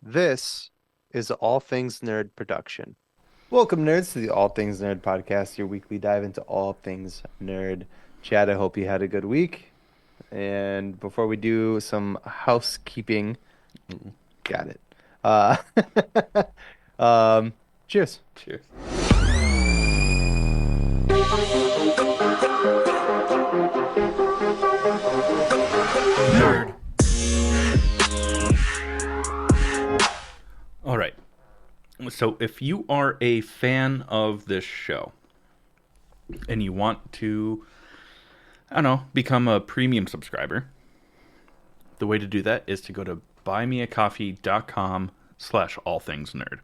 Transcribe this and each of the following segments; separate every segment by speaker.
Speaker 1: This is All Things Nerd production. Welcome, nerds, to the All Things Nerd podcast, your weekly dive into all things nerd. Chad, I hope you had a good week. And before we do some housekeeping, got it. Uh, um, cheers.
Speaker 2: Cheers. Nerd. All right. So, if you are a fan of this show and you want to, I don't know, become a premium subscriber, the way to do that is to go to buymeacoffee.com/allthingsnerd.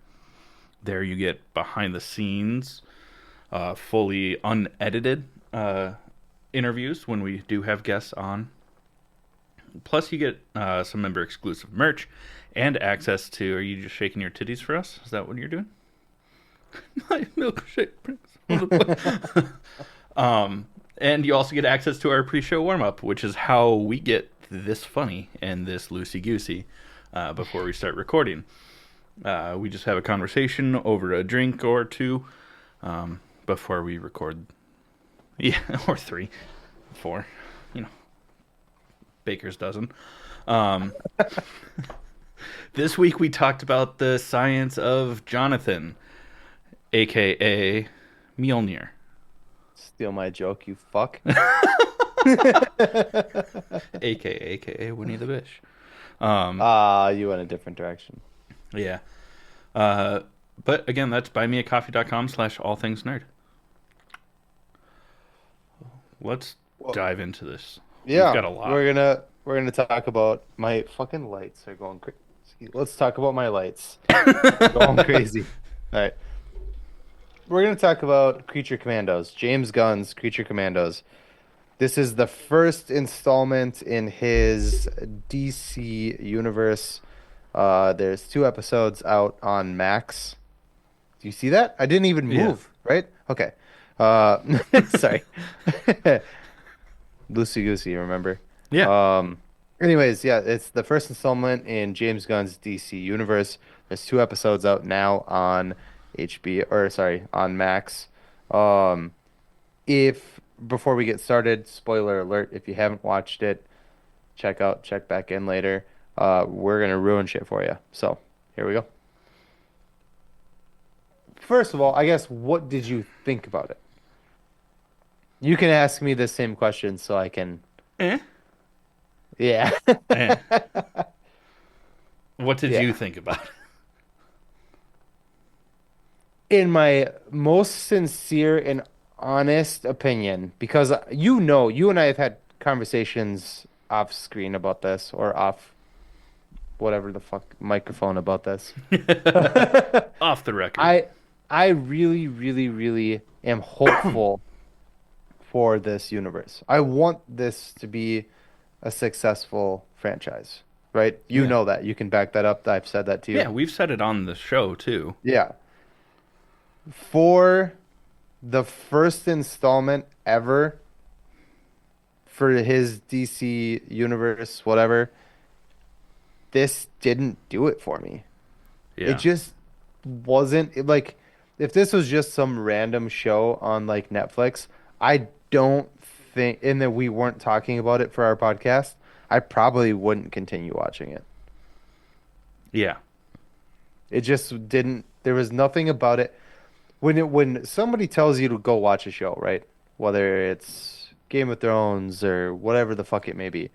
Speaker 2: There you get behind the scenes, fully unedited interviews when we do have guests on. Plus, you get some member exclusive merch and access to. Are you just shaking your titties for us? Is that what you're doing? My milkshake prince. And you also get access to our pre-show warm-up, which is how we get this funny and this loosey-goosey before we start recording. We just have a conversation over a drink or two before we record. Yeah, or 3, 4, baker's dozen. This week we talked about the science of Jonathan, aka Mjolnir.
Speaker 1: Steal my joke, you fuck.
Speaker 2: aka Winnie the Bish.
Speaker 1: You went a different direction.
Speaker 2: Yeah. But again, that's buymeacoffee.com/allthingsnerd. Let's dive into this.
Speaker 1: Yeah,
Speaker 2: We've got a lot.
Speaker 1: we're gonna talk about my fucking lights are going crazy. Let's talk about my lights going crazy. All right, we're gonna talk about Creature Commandos, James Gunn's Creature Commandos. This is the first installment in his DC universe. There's 2 episodes out on Max. Do you see that? I didn't even move, right? Okay. Sorry. Loosey goosey, remember?
Speaker 2: Yeah.
Speaker 1: Anyways, yeah, it's the first installment in James Gunn's DC universe. There's 2 episodes out now on on Max. If before we get started, spoiler alert, if you haven't watched it, check back in later. We're gonna ruin shit for you. So, here we go. First of all, I guess, what did you think about it? You can ask me the same question so I can.
Speaker 2: Eh?
Speaker 1: Yeah.
Speaker 2: Eh. What did
Speaker 1: Yeah.
Speaker 2: you think about it?
Speaker 1: In my most sincere and honest opinion, because you and I have had conversations off screen about this, or off whatever the fuck microphone about this.
Speaker 2: Off the record.
Speaker 1: I really, really, really am hopeful for this universe. I want this to be a successful franchise, right? You
Speaker 2: Yeah.
Speaker 1: know that. You can back that up. I've said that to you.
Speaker 2: Yeah, we've said it on the show too.
Speaker 1: Yeah. For the first installment ever for his DC universe, whatever, this didn't do it for me.
Speaker 2: Yeah.
Speaker 1: It just wasn't like, if this was just some random show on like Netflix, I don't think, and that we weren't talking about it for our podcast, I probably wouldn't continue watching it.
Speaker 2: Yeah.
Speaker 1: It just didn't, there was nothing about it. When somebody tells you to go watch a show, right? Whether it's Game of Thrones or whatever the fuck it may be,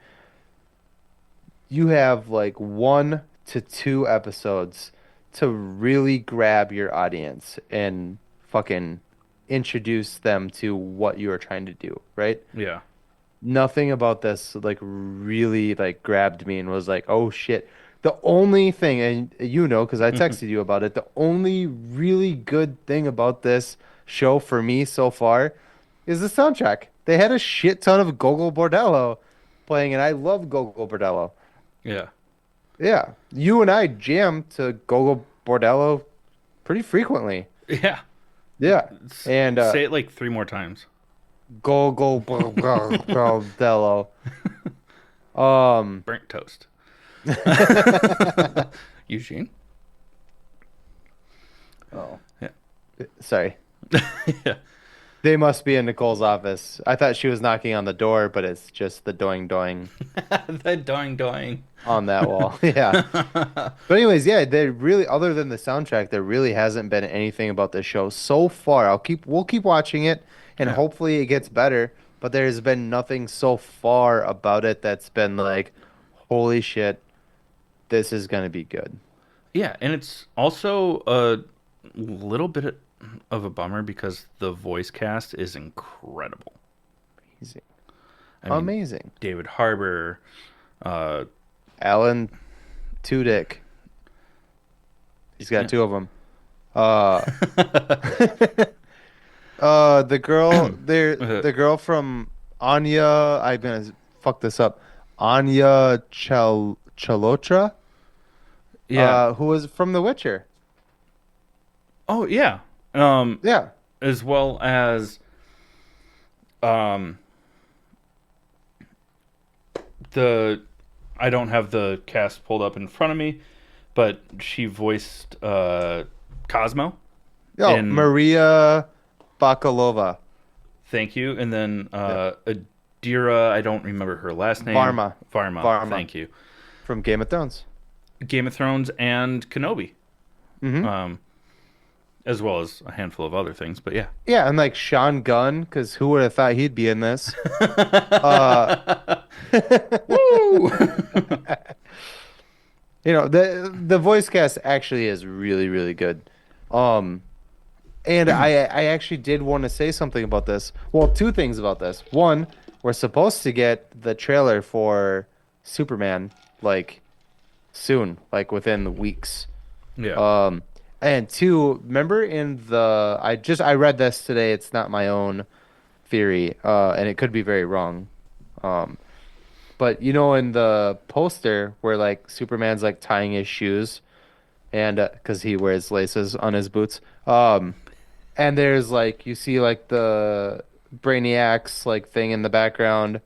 Speaker 1: you have like 1 to 2 episodes to really grab your audience and fucking introduce them to what you are trying to do, right?
Speaker 2: Yeah.
Speaker 1: Nothing about this like really like grabbed me and was like, "Oh shit." The only thing, and you know, because I texted you about it, the only really good thing about this show for me so far is the soundtrack. They had a shit ton of Gogol Bordello playing, and I love Gogol Bordello.
Speaker 2: Yeah.
Speaker 1: Yeah, you and I jam to Gogol Bordello pretty frequently.
Speaker 2: Yeah.
Speaker 1: Yeah, and
Speaker 2: Say it like 3 more times.
Speaker 1: Gogol Bordello.
Speaker 2: Burnt toast. Eugene.
Speaker 1: Oh,
Speaker 2: Yeah.
Speaker 1: sorry.
Speaker 2: Yeah.
Speaker 1: They must be in Nicole's office. I thought she was knocking on the door, but it's just the doing doing
Speaker 2: The doing doing.
Speaker 1: on that wall. Yeah. But anyways, yeah, there really, other than the soundtrack, there really hasn't been anything about the show so far. We'll keep watching it, and
Speaker 2: Yeah.
Speaker 1: hopefully it gets better. But there's been nothing so far about it that's been like, holy shit, this is gonna be good.
Speaker 2: Yeah, and it's also a little bit of a bummer because the voice cast is incredible.
Speaker 1: Amazing.
Speaker 2: I mean,
Speaker 1: Amazing.
Speaker 2: David Harbour, uh,
Speaker 1: Alan Tudyk. He's got
Speaker 2: yeah.
Speaker 1: two of them. Uh,
Speaker 2: Uh,
Speaker 1: the girl from Anya. I'm gonna fuck this up. Anya Chalotra,
Speaker 2: yeah.
Speaker 1: who was from The Witcher.
Speaker 2: Oh, yeah. Um,
Speaker 1: Yeah.
Speaker 2: as well as um, the I don't have the cast pulled up in front of me, but she voiced Cosmo
Speaker 1: Oh,
Speaker 2: in
Speaker 1: Maria Bakalova.
Speaker 2: Thank You, and then
Speaker 1: Yeah.
Speaker 2: Adira, I don't remember her last name.
Speaker 1: Varma.
Speaker 2: Varma,
Speaker 1: Varma
Speaker 2: thank you.
Speaker 1: from Game of Thrones.
Speaker 2: Game of Thrones and Kenobi,
Speaker 1: Hmm.
Speaker 2: um, as well as a handful of other things. But yeah,
Speaker 1: Yeah, and like Sean Gunn, because who would have thought he'd be in this? Uh,
Speaker 2: woo!
Speaker 1: the voice cast actually is really, really good. Um, and I actually did want to say something about this. Well, two things about this. One, we're supposed to get the trailer for Superman like soon, like within weeks.
Speaker 2: Yeah,
Speaker 1: Um, and two, remember in the I read this today. It's not my own theory, and it could be very wrong. Um, but in the poster where like Superman's like tying his shoes and because he wears laces on his boots. And there's like you see like the Brainiac's like thing in the background,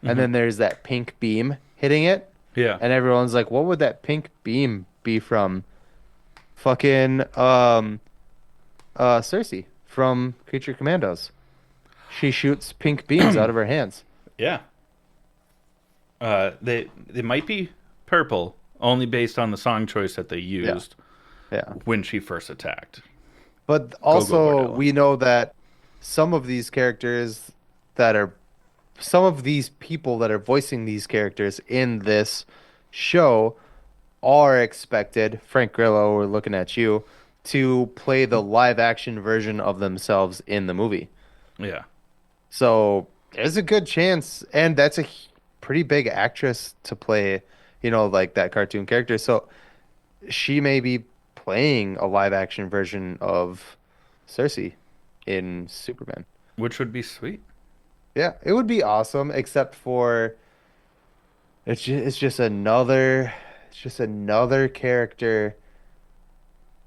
Speaker 1: and
Speaker 2: hmm,
Speaker 1: then there's that pink beam hitting it,
Speaker 2: yeah.
Speaker 1: and everyone's like, "What would that pink beam be from?" Fucking Cersei from Creature Commandos. She shoots pink beams out of her hands.
Speaker 2: Yeah. They might be purple only based on the song choice that they
Speaker 1: Yeah,
Speaker 2: used
Speaker 1: yeah.
Speaker 2: when she first attacked.
Speaker 1: But
Speaker 2: Gogo
Speaker 1: also,
Speaker 2: Bordello.
Speaker 1: we know that some of these characters that are some of these people that are voicing these characters in this show are expected, Frank Grillo, we're looking at you, to play the live action version of themselves in the movie.
Speaker 2: Yeah.
Speaker 1: So there's a good chance, and that's a pretty big actress to play, like that cartoon character. So she may be playing a live action version of Cersei in Superman.
Speaker 2: Which would be sweet.
Speaker 1: Yeah, it would be awesome, except for it's just another character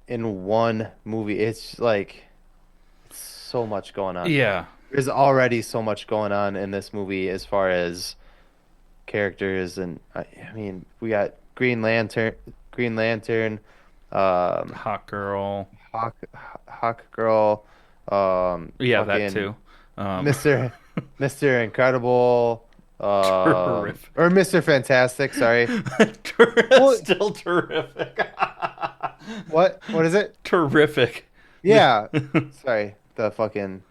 Speaker 1: in one movie. It's like it's so much going on.
Speaker 2: Yeah.
Speaker 1: There's already so much going on in this movie as far as characters, and I mean, we got Green Lantern, um,
Speaker 2: Hot girl.
Speaker 1: Hawk, Hawk Girl,
Speaker 2: Yeah, that
Speaker 1: fucking
Speaker 2: too. Um,
Speaker 1: Mr. Incredible,
Speaker 2: terrific.
Speaker 1: or Mr. Fantastic. Sorry. Well,
Speaker 2: Still terrific.
Speaker 1: what is it?
Speaker 2: Terrific.
Speaker 1: Yeah. Sorry. The fucking.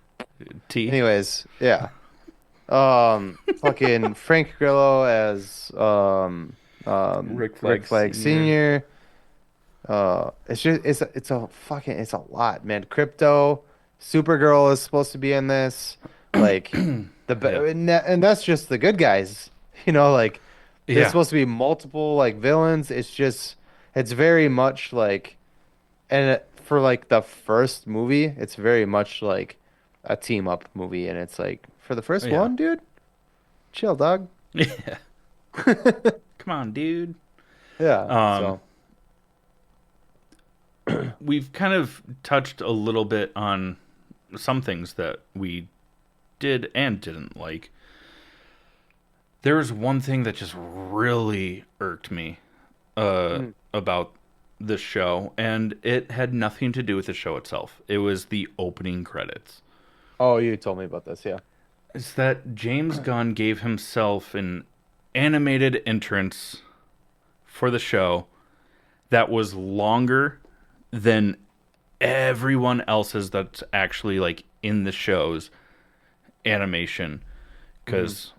Speaker 2: T.
Speaker 1: Anyways, yeah. Fucking Frank Grillo as
Speaker 2: Rick
Speaker 1: Rick
Speaker 2: Flag
Speaker 1: Flag
Speaker 2: Sr.
Speaker 1: Sr. It's a lot, man. Crypto, Supergirl is supposed to be in this. Like
Speaker 2: Yeah.
Speaker 1: and that's just the good guys. Like there's
Speaker 2: Yeah.
Speaker 1: supposed to be multiple like villains. It's very much like for like the first movie, it's very much like a team up movie, and it's like for the first
Speaker 2: Yeah.
Speaker 1: one, dude, chill, dog.
Speaker 2: Yeah. Come on, dude.
Speaker 1: Yeah.
Speaker 2: Um,
Speaker 1: So
Speaker 2: we've kind of touched a little bit on some things that we did and didn't like. There was one thing that just really irked me
Speaker 1: mm,
Speaker 2: about the show, and it had nothing to do with the show itself. It was the opening credits.
Speaker 1: Oh, you told me about this, yeah.
Speaker 2: Is that James Gunn gave himself an animated entrance for the show that was longer than everyone else's that's actually like in the show's animation.
Speaker 1: Hmm.
Speaker 2: Because,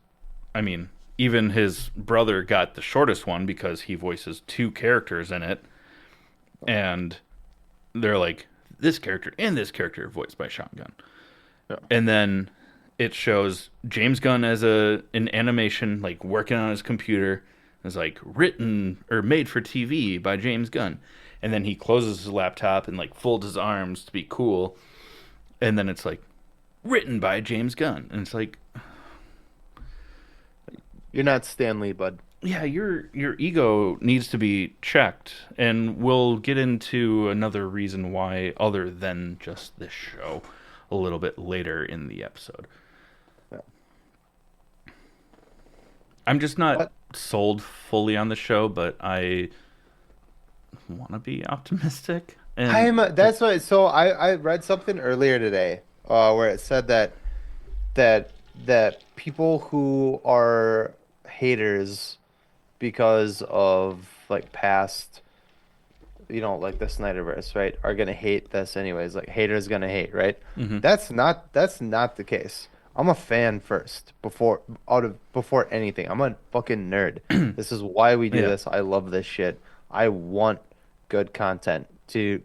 Speaker 2: I mean, even his brother got the shortest one because he voices two characters in it. And they're like, this character and this character voiced by Sean Gunn.
Speaker 1: Yeah.
Speaker 2: And then it shows James Gunn as an animation, like working on his computer. It's like written or made for TV by James Gunn. And then he closes his laptop and like folds his arms to be cool. And then it's like written by James Gunn. And it's like,
Speaker 1: You're not Stan Lee, bud.
Speaker 2: yeah, your ego needs to be checked. And we'll get into another reason why other than just this show a little bit later in the episode.
Speaker 1: Yeah.
Speaker 2: I'm just not
Speaker 1: But
Speaker 2: sold fully on the show, but I want to be optimistic. And
Speaker 1: that's what. So I read something earlier today, where it said that that people who are haters because of like past, like the Snyderverse, right, are gonna hate this anyways. Like haters gonna hate, right?
Speaker 2: mhm.
Speaker 1: That's not the case. I'm a fan first before anything. I'm a fucking nerd. This is why we do
Speaker 2: Yeah,
Speaker 1: this. I love this shit. I want good content to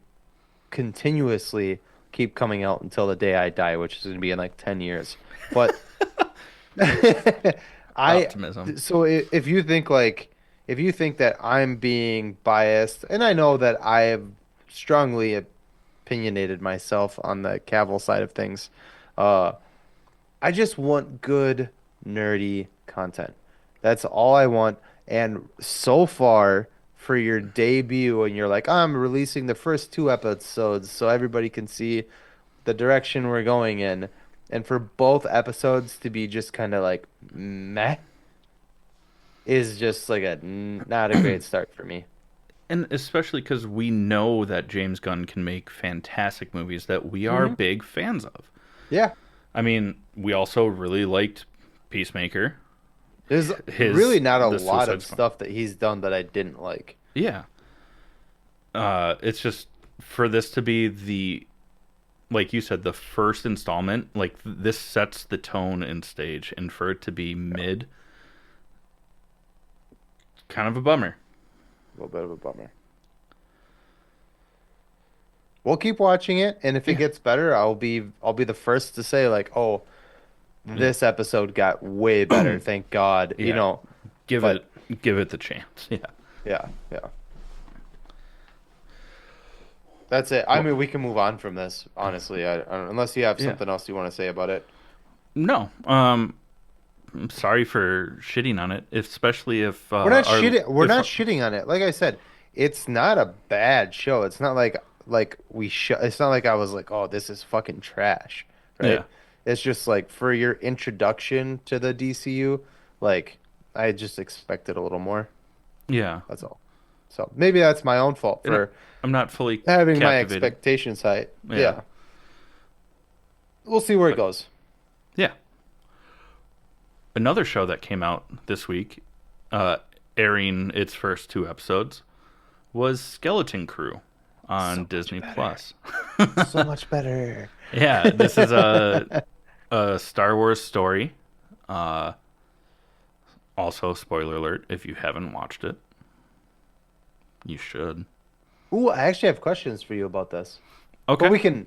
Speaker 1: continuously keep coming out until the day I die, which is going to be in like 10 years. But I
Speaker 2: optimism.
Speaker 1: so if you think that I'm being biased, and I know that I have strongly opinionated myself on the Cavill side of things, uh I just want good nerdy content. That's all I want. And so far, for your debut, and you're like, I'm releasing the first two episodes so everybody can see the direction we're going in. And for both episodes to be just kind of like meh is just like not a great start for me.
Speaker 2: And especially because we know that James Gunn can make fantastic movies that we are
Speaker 1: Hmm.
Speaker 2: big fans of.
Speaker 1: Yeah.
Speaker 2: I mean, we also really liked Peacemaker.
Speaker 1: There's
Speaker 2: His
Speaker 1: really not a
Speaker 2: the
Speaker 1: lot
Speaker 2: Suicide
Speaker 1: of
Speaker 2: Squad.
Speaker 1: stuff that he's done that I didn't like.
Speaker 2: Yeah. It's just for this to be the like you said, the first installment, like this sets the tone and stage, and for it to be mid, kind of a bummer.
Speaker 1: A little bit of a bummer. We'll keep watching it, and if it
Speaker 2: Yeah,
Speaker 1: gets better, I'll be the first to say like, "Oh,
Speaker 2: yeah,
Speaker 1: this episode got way better, thank God."
Speaker 2: yeah. Give
Speaker 1: But
Speaker 2: give it the chance. Yeah.
Speaker 1: yeah, yeah. That's it. I
Speaker 2: Well,
Speaker 1: mean, we can move on from this, honestly. I don't, unless you have
Speaker 2: yeah.
Speaker 1: something else you want to say about it.
Speaker 2: No. I'm sorry for shitting on it, especially if our
Speaker 1: We're
Speaker 2: if
Speaker 1: not shitting on it. Like I said, it's not a bad show. It's not like it's not like I was like, "Oh, this is fucking trash."
Speaker 2: yeah,
Speaker 1: Right? It's just like for your introduction to the DCU, like I just expected a little more.
Speaker 2: yeah.
Speaker 1: That's all. So maybe that's my own fault
Speaker 2: And
Speaker 1: for
Speaker 2: I'm not fully
Speaker 1: having my
Speaker 2: captivated.
Speaker 1: expectations high.
Speaker 2: Yeah,
Speaker 1: Yeah. We'll see where it
Speaker 2: but
Speaker 1: goes.
Speaker 2: yeah. Another show that came out this week, uh, airing its first two episodes, was Skeleton Crew on
Speaker 1: So much
Speaker 2: Disney
Speaker 1: better.
Speaker 2: Plus.
Speaker 1: So much better.
Speaker 2: Yeah, this is a Star Wars story. Uh, Also, spoiler alert: if you haven't watched it, you should.
Speaker 1: Ooh, I actually have questions for you about this. But
Speaker 2: Okay.
Speaker 1: we can,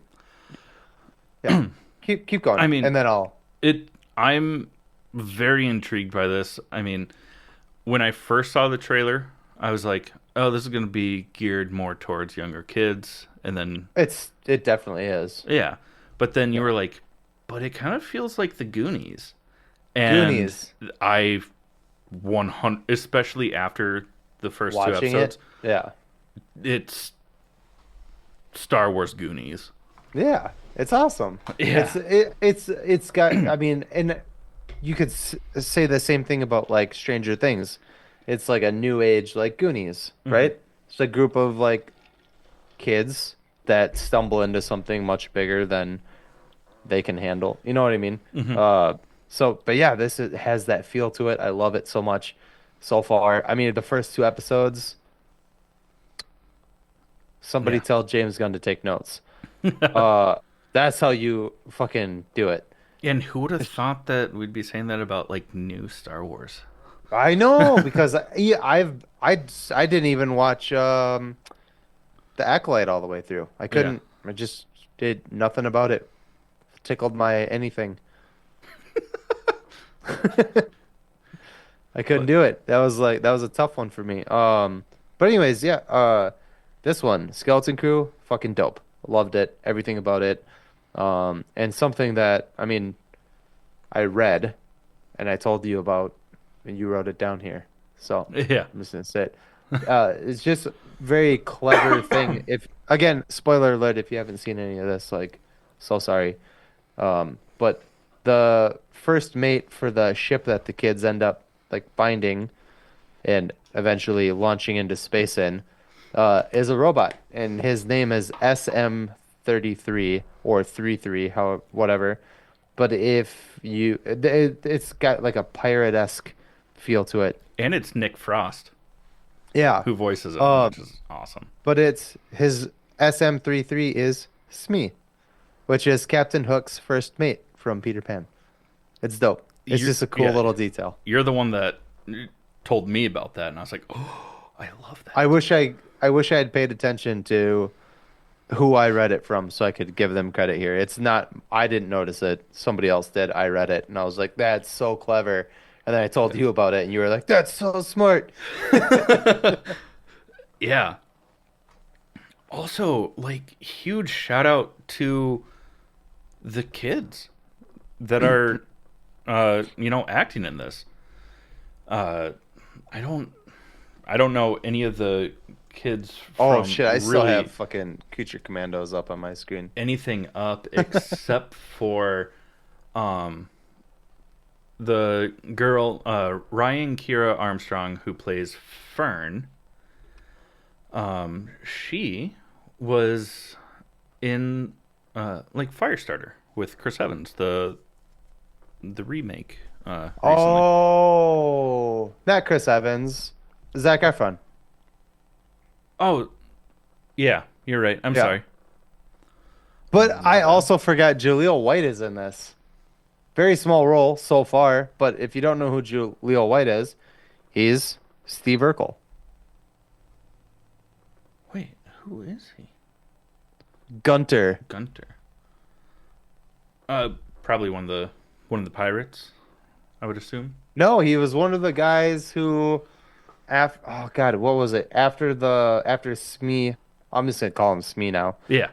Speaker 1: yeah, keep going,
Speaker 2: I mean,
Speaker 1: and then I'll.
Speaker 2: it. I'm very intrigued by this. I mean, when I first saw the trailer, I was like, "Oh, this is going to be geared more towards younger kids." And then,
Speaker 1: It definitely is.
Speaker 2: yeah, but then you
Speaker 1: Yeah.
Speaker 2: were like, "But it kind of feels like the Goonies." And
Speaker 1: Goonies.
Speaker 2: I 100, especially after the first two
Speaker 1: Watching it.
Speaker 2: episodes,
Speaker 1: Yeah.
Speaker 2: it's Star Wars Goonies.
Speaker 1: Yeah. It's awesome.
Speaker 2: Yeah.
Speaker 1: It's got. I mean, and you could say the same thing about like Stranger Things. It's like a new age like Goonies,
Speaker 2: Hmm.
Speaker 1: right? It's a group of like kids that stumble into something much bigger than they can handle. You know what I mean?
Speaker 2: Hmm.
Speaker 1: Uh, but yeah, has that feel to it. I love it so much so far. I mean, the first two episodes, somebody
Speaker 2: Yeah.
Speaker 1: tell James Gunn to take notes. Uh, that's how you fucking do it.
Speaker 2: And who would have thought that we'd be saying that about like new Star Wars?
Speaker 1: I know because yeah, I didn't even watch the Acolyte all the way through. I
Speaker 2: Yeah.
Speaker 1: couldn't. I just did nothing about it. Tickled my anything. I couldn't
Speaker 2: But
Speaker 1: do it. That was a tough one for me. But anyways, yeah. This one, Skeleton Crew, fucking dope. Loved it. Everything about it. And something that I mean, I read, and I told you about, and you wrote it down here. So
Speaker 2: yeah.
Speaker 1: I'm just gonna say it. It's just very clever thing. If again, spoiler alert, if you haven't seen any of this, like, so sorry. But the first mate for the ship that the kids end up like finding and eventually launching into space in, is a robot, and his name is SM-33 or 33, how whatever. But if it's got like a pirate-esque feel to it.
Speaker 2: And it's Nick Frost
Speaker 1: Yeah.
Speaker 2: who voices him,
Speaker 1: Uh,
Speaker 2: which is awesome.
Speaker 1: but it's his SM-33 is Smee, which is Captain Hook's first mate from Peter Pan. It's dope. It's
Speaker 2: You're,
Speaker 1: just a cool
Speaker 2: yeah,
Speaker 1: little detail.
Speaker 2: you're the one that told me about that, and I was like, oh, I love
Speaker 1: I
Speaker 2: that.
Speaker 1: wish I wish I had paid attention to who I read it from so I could give them credit here. It's not I didn't notice it. Somebody else did. I read it and I was like, that's so clever. And then I told you about it and you were like, that's so smart.
Speaker 2: Yeah. Also, like, huge shout out to the kids that are, acting in this. Uh, I don't, I don't know any of the kids
Speaker 1: Oh
Speaker 2: from
Speaker 1: shit, I still have
Speaker 2: really
Speaker 1: fucking Creature Commandos up on my screen.
Speaker 2: anything up except for, um, the girl, Ryan Kira Armstrong, who plays Fern. She was in like Firestarter with Chris Evans, the remake recently.
Speaker 1: Oh, not Chris Evans. Zac Efron.
Speaker 2: Oh, yeah, you're right. I'm
Speaker 1: Yeah.
Speaker 2: sorry.
Speaker 1: But
Speaker 2: My
Speaker 1: I
Speaker 2: bad.
Speaker 1: also forgot Jaleel White is in this. Very small role so far, but if you don't know who Jaleel White is, he's Steve Urkel.
Speaker 2: Wait, who is he?
Speaker 1: Gunter.
Speaker 2: Gunter. Uh, Probably one of the pirates, I would assume.
Speaker 1: No, he was one of the guys who after oh God, what was it? After Smee, I'm just gonna call him Smee now.
Speaker 2: Yeah.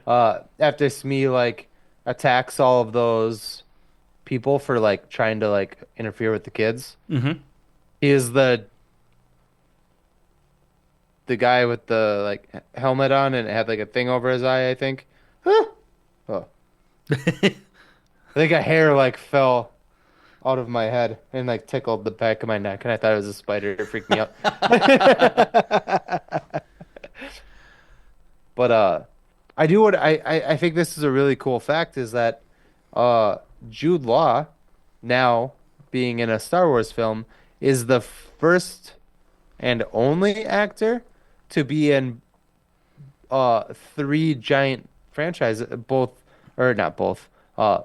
Speaker 1: After Smee like attacks all of those people for like trying to like interfere with the kids.
Speaker 2: Mm-hmm.
Speaker 1: He is the guy with the like helmet on and it had like a thing over his eye, I think. Huh. Oh. I think a hair like fell out of my head and like tickled the back of my neck and I thought it was a spider. It freaked me out. But I do what I think this is a really cool fact is that uh Jude Law now being in a Star Wars film is the first and only actor to be in three giant franchises, both or not both,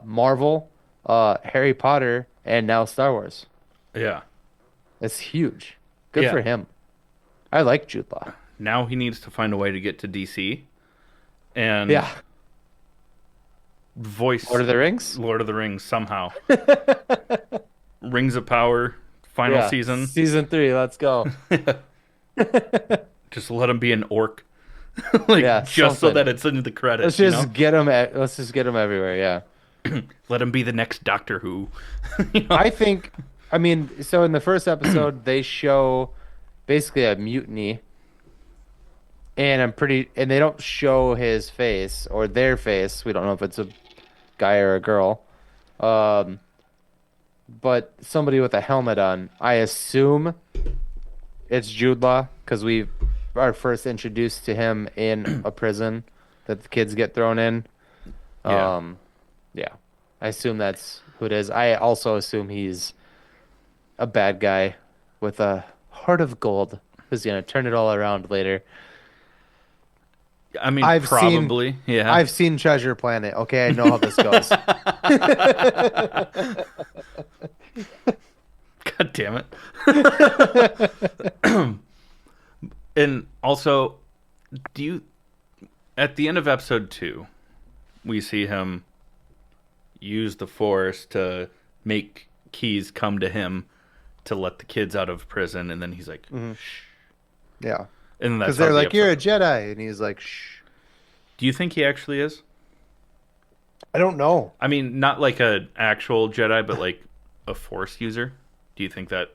Speaker 1: Marvel, Harry Potter, and now Star Wars.
Speaker 2: Yeah.
Speaker 1: That's huge. Good
Speaker 2: Yeah.
Speaker 1: for him. I like Jude Law.
Speaker 2: Now he needs to find a way to get to DC and
Speaker 1: Yeah.
Speaker 2: voice
Speaker 1: Lord of the Rings?
Speaker 2: Lord of the Rings somehow. Rings of Power final
Speaker 1: Yeah.
Speaker 2: season.
Speaker 1: Season three, let's go.
Speaker 2: Just let him be an orc, like
Speaker 1: Yeah,
Speaker 2: just so
Speaker 1: something.
Speaker 2: that it's in the
Speaker 1: Let's
Speaker 2: credits.
Speaker 1: just get him let's just get him everywhere, yeah.
Speaker 2: Let him be the next Doctor Who.
Speaker 1: I think, I mean, so in the first episode, they show basically a mutiny, and they don't show his face or their face. We don't know if it's a guy or a girl. Um, but somebody with a helmet on. I assume it's Jude Law because are first introduced to him in a prison that the kids get thrown in.
Speaker 2: Yeah.
Speaker 1: Um, yeah, I assume that's who it is. I also assume he's a bad guy with a heart of gold who's gonna turn it all around later.
Speaker 2: I mean,
Speaker 1: I've seen
Speaker 2: probably. Yeah.
Speaker 1: I've seen Treasure Planet. Okay, I know how this goes.
Speaker 2: God damn it. And also, do you at the end of episode 2, we see him use the force to make Keys come to him to let the kids out of prison, and then he's like,
Speaker 1: Mhm.
Speaker 2: shh.
Speaker 1: Yeah,
Speaker 2: And
Speaker 1: because
Speaker 2: that's how
Speaker 1: they're
Speaker 2: the
Speaker 1: like, "You're
Speaker 2: episode
Speaker 1: a
Speaker 2: ends.
Speaker 1: Jedi," and he's like, "Shh."
Speaker 2: Do you think he actually is?
Speaker 1: I don't know.
Speaker 2: I mean, not like a actual Jedi, but like a force user.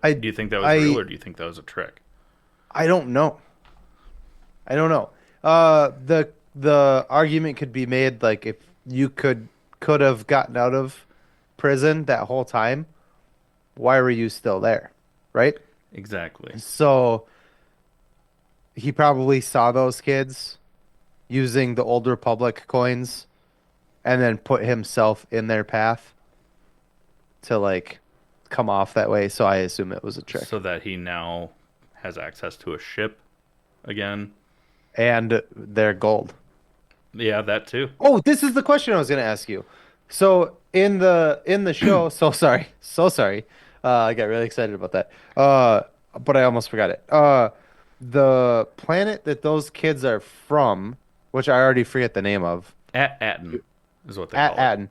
Speaker 1: I
Speaker 2: Do you think that was real,
Speaker 1: I
Speaker 2: or do you think that was a trick?
Speaker 1: I don't know. I don't know. The argument could be made like if you could have gotten out of prison that whole time, why were you still there? Right?
Speaker 2: Exactly.
Speaker 1: So he probably saw those kids using the Old Republic coins and then put himself in their path to like come off that way. So I assume it was a
Speaker 2: So
Speaker 1: trick.
Speaker 2: that he now has access to a ship again.
Speaker 1: And their gold.
Speaker 2: Yeah, that too.
Speaker 1: Oh, this is the question I was going to ask you. So in the show, so sorry. I got really excited about that. But I almost forgot it. The planet that those kids are from, which I already forget the name of,
Speaker 2: At Atten is what they
Speaker 1: at
Speaker 2: call it.
Speaker 1: Atten.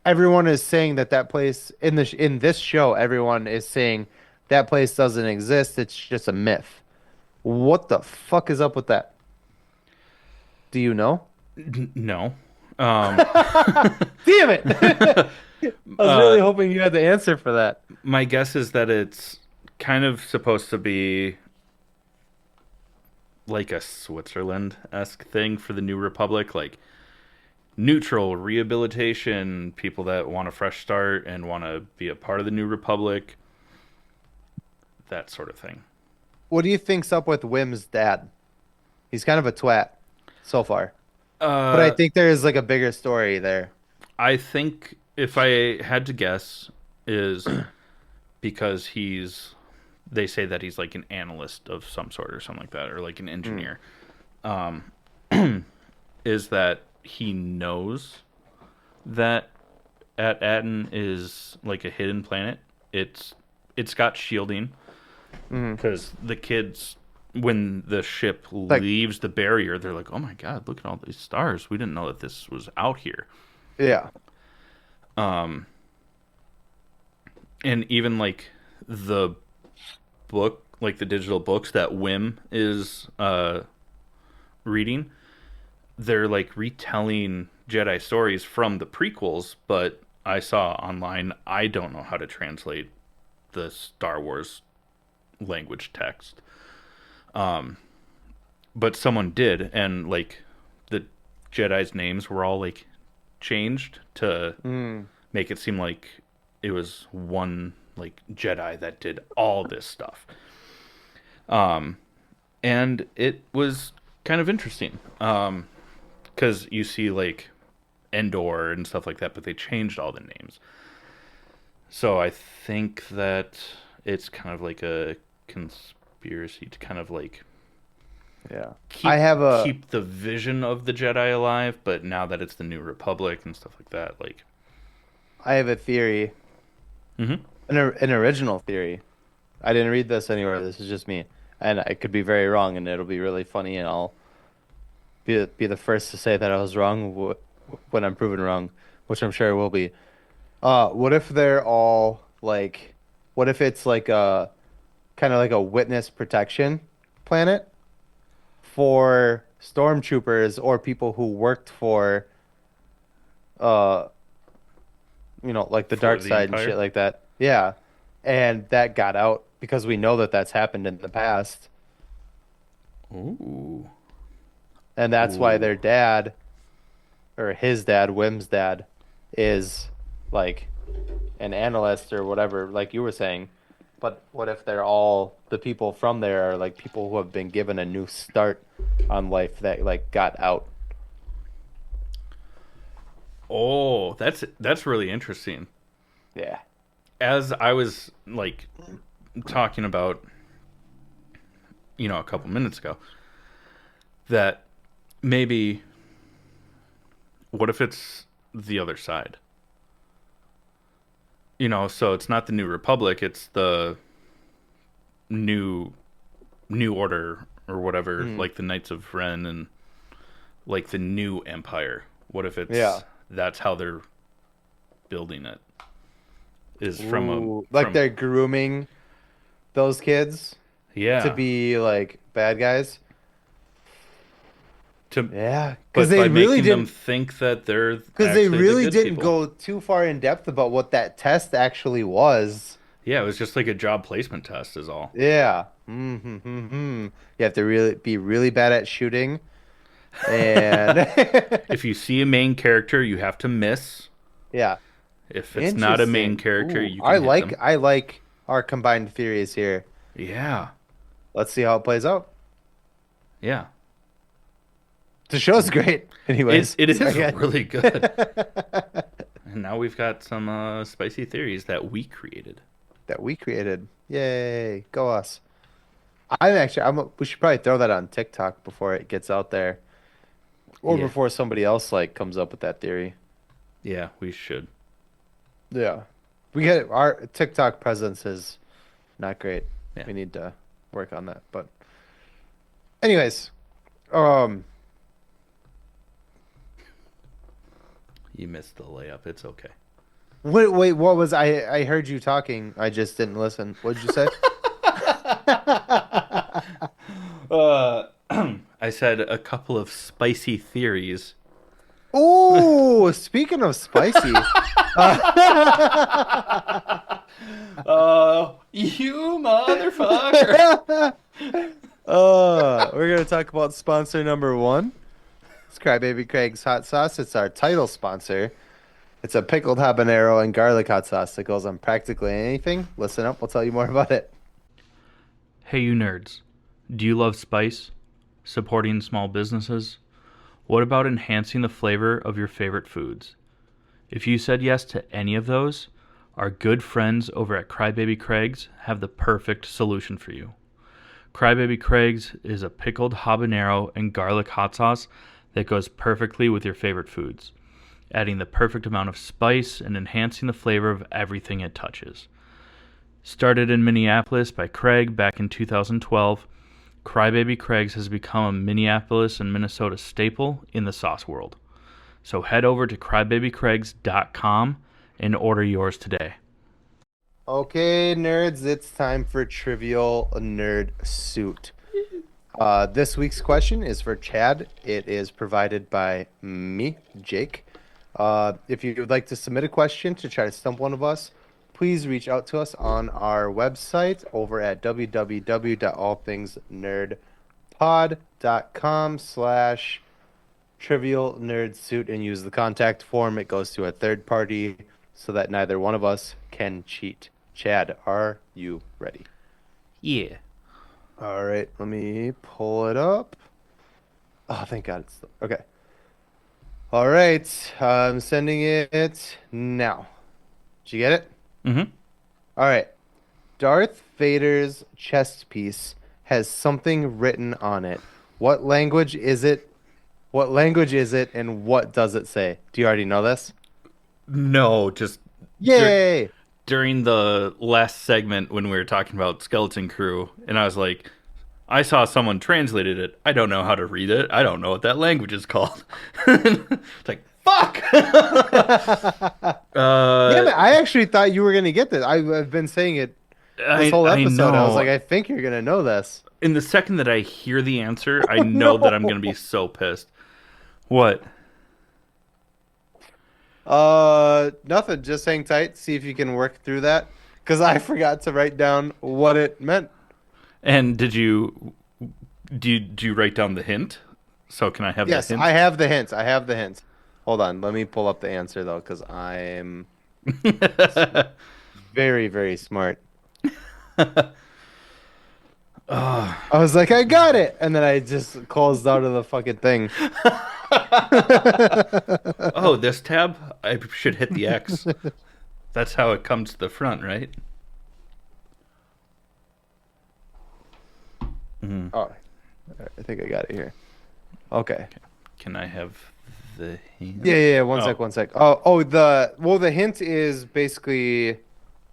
Speaker 1: Everyone is saying that that place in this show, everyone is saying that place doesn't exist. It's just a myth. What the fuck is up with that? Do you know?
Speaker 2: No.
Speaker 1: Damn it! I was
Speaker 2: uh,
Speaker 1: really hoping you had the answer for that.
Speaker 2: my guess is that it's kind of supposed to be like a Switzerland esque thing for the New Republic, like neutral rehabilitation, people that want a fresh start and want to be a part of the New Republic, that sort of thing.
Speaker 1: What do you think's up with Wim's dad? He's kind of a twat so far, but I
Speaker 2: Uh,
Speaker 1: think there is like a bigger story there.
Speaker 2: I think if I had to guess, is because they say that he's like an analyst of some sort or something like that, or like an
Speaker 1: Mm,
Speaker 2: engineer. Um, is that he knows that at Aten is like a hidden planet. It's it's got shielding
Speaker 1: mm.
Speaker 2: because the kids, when the ship
Speaker 1: Like,
Speaker 2: leaves the barrier, they're like, "Oh my god, look at all these stars! We didn't know that this was out here."
Speaker 1: yeah,
Speaker 2: Um, and even like the book, like the digital books that Wim is reading, they're like retelling Jedi stories from the prequels, but I saw online I don't know how to translate the Star Wars language text. But someone did, and like the Jedi's names were all like changed to
Speaker 1: mm,
Speaker 2: make it seem like it was one like Jedi that did all this stuff. And it was kind of interesting. Because you see like Endor and stuff like that, but they changed all the names. So I think that it's kind of like a conspiracy to kind of like
Speaker 1: yeah. I
Speaker 2: keep
Speaker 1: have a
Speaker 2: keep the vision of the Jedi alive, but now that it's the New Republic and stuff like that, like
Speaker 1: I have a theory,
Speaker 2: mm-hmm.
Speaker 1: an original theory. I didn't read this anywhere. This is just me, and I could be very wrong, and it'll be really funny, and I'll be the first to say that I was wrong when I'm proven wrong, which I'm sure I will be. What if they're all like, what if it's like a kind of like a witness protection planet for stormtroopers or people who worked for, uh, like the
Speaker 2: For
Speaker 1: dark
Speaker 2: the
Speaker 1: side and shit
Speaker 2: Empire.
Speaker 1: like that. Yeah. And that got out because we know that that's happened in the past.
Speaker 2: Ooh.
Speaker 1: And that's why
Speaker 2: Ooh.
Speaker 1: their dad, or his dad, Wim's dad, is like an analyst or whatever, like you were saying. But what if they're all the people from there are like people who have been given a new start on life that like got out?
Speaker 2: Oh, that's really interesting.
Speaker 1: Yeah.
Speaker 2: As I was like talking about, a couple minutes ago, that maybe what if it's the other side? So it's not the New Republic, it's the new New Order or whatever,
Speaker 1: Hmm.
Speaker 2: like the Knights of Ren and like the new Empire. What if
Speaker 1: Yeah.
Speaker 2: that's how they're building it? Is from a
Speaker 1: Ooh, like
Speaker 2: from
Speaker 1: they're grooming those kids to
Speaker 2: yeah
Speaker 1: be like bad guys.
Speaker 2: to
Speaker 1: Yeah,
Speaker 2: but by making them think that they're
Speaker 1: because they
Speaker 2: actually the
Speaker 1: really
Speaker 2: good
Speaker 1: didn't
Speaker 2: people.
Speaker 1: go too far in depth about what that test actually was.
Speaker 2: Yeah, it was just like a job placement test, is all.
Speaker 1: Yeah. Mm-hmm. You have to really be really bad at shooting and
Speaker 2: If you see a main character, you have to miss.
Speaker 1: yeah.
Speaker 2: If it's not a main
Speaker 1: Interesting.
Speaker 2: character,
Speaker 1: Ooh,
Speaker 2: you
Speaker 1: I
Speaker 2: can hit
Speaker 1: like
Speaker 2: them.
Speaker 1: I like our combined theories here.
Speaker 2: Yeah,
Speaker 1: Let's see how it plays out.
Speaker 2: yeah.
Speaker 1: The show's great.
Speaker 2: It
Speaker 1: Anyways,
Speaker 2: it is
Speaker 1: second.
Speaker 2: really good. And now we've got some spicy theories that we created.
Speaker 1: That we created. Yay, go us. We should probably throw that on TikTok before it gets out there or
Speaker 2: Yeah,
Speaker 1: before somebody else like comes up with that theory.
Speaker 2: yeah, we should.
Speaker 1: Yeah. We get our TikTok presence is not great.
Speaker 2: Yeah,
Speaker 1: We need to work on that. But anyways, um
Speaker 2: you missed the layup. It's okay.
Speaker 1: wait, what was I heard you talking. I just didn't listen. What did you say?
Speaker 2: Uh, I said a couple of spicy theories.
Speaker 1: Oh, speaking of spicy,
Speaker 2: You motherfucker!
Speaker 1: we're gonna talk about sponsor number one. It's Crybaby Craig's hot sauce. It's our title sponsor. It's a pickled habanero and garlic hot sauce that goes on practically anything. Listen up, we'll tell you more about it.
Speaker 2: Hey, you nerds. Do you love spice? Supporting small businesses? What about enhancing the flavor of your favorite foods? If you said yes to any of those, our good friends over at Crybaby Craig's have the perfect solution for you. Crybaby Craig's is a pickled habanero and garlic hot sauce that goes perfectly with your favorite foods, adding the perfect amount of spice and enhancing the flavor of everything it touches. Started in Minneapolis by Craig back in 2012, Crybaby Craig's has become a Minneapolis and Minnesota staple in the sauce world. So head over to crybabycraigs.com and order yours today.
Speaker 1: Okay, nerds, it's time for Trivial Nerd Suit. This week's question is for Chad. It is provided by me, Jake. If you would like to submit a question to try to stump one of us, please reach out to us on our website over at www.allthingsnerdpod.com/trivial nerd suit and use the contact form. It goes to a third party so that neither one of us can cheat. Chad, are you ready?
Speaker 2: Yeah.
Speaker 1: All right, let me pull it up. Oh, thank God it's okay. All right, I'm sending it now. Did you get it?
Speaker 2: Mm-hmm.
Speaker 1: All right. Darth Vader's chest piece has something written on it. What language is it? What language is it, and what does it say? Do you already know this?
Speaker 2: No, just dur-
Speaker 1: Yay!
Speaker 2: during the last segment when we were talking about Skeleton Crew, and I was like, I saw someone translated it. I don't know how to read it. I don't know what that language is called. It's like, fuck!
Speaker 1: Damn
Speaker 2: uh,
Speaker 1: it! I actually thought you were gonna get this. I've been saying it this
Speaker 2: I
Speaker 1: whole
Speaker 2: I
Speaker 1: episode. I was
Speaker 2: know.
Speaker 1: like, I think you're gonna know this.
Speaker 2: In the second that I hear the answer, I
Speaker 1: Oh
Speaker 2: know that I'm gonna be
Speaker 1: no!
Speaker 2: so pissed. What?
Speaker 1: Nothing. Just hang tight. See if you can work through that. Because I forgot to write down what it meant.
Speaker 2: And did you write down the hint? So can I have the
Speaker 1: Yes,
Speaker 2: hint?
Speaker 1: I have the hints. I have the hints. Hold on. Let me pull up the answer though, because I'm very, very smart. I was like, I got it, and then I just closed out of the fucking thing.
Speaker 2: Oh, this tab? I should hit the X. That's how it comes to the front, right? Mm.
Speaker 1: Oh, I think I got it here. Okay.
Speaker 2: Can I have the hint?
Speaker 1: Yeah. One
Speaker 2: Oh,
Speaker 1: sec, one sec. The hint is basically,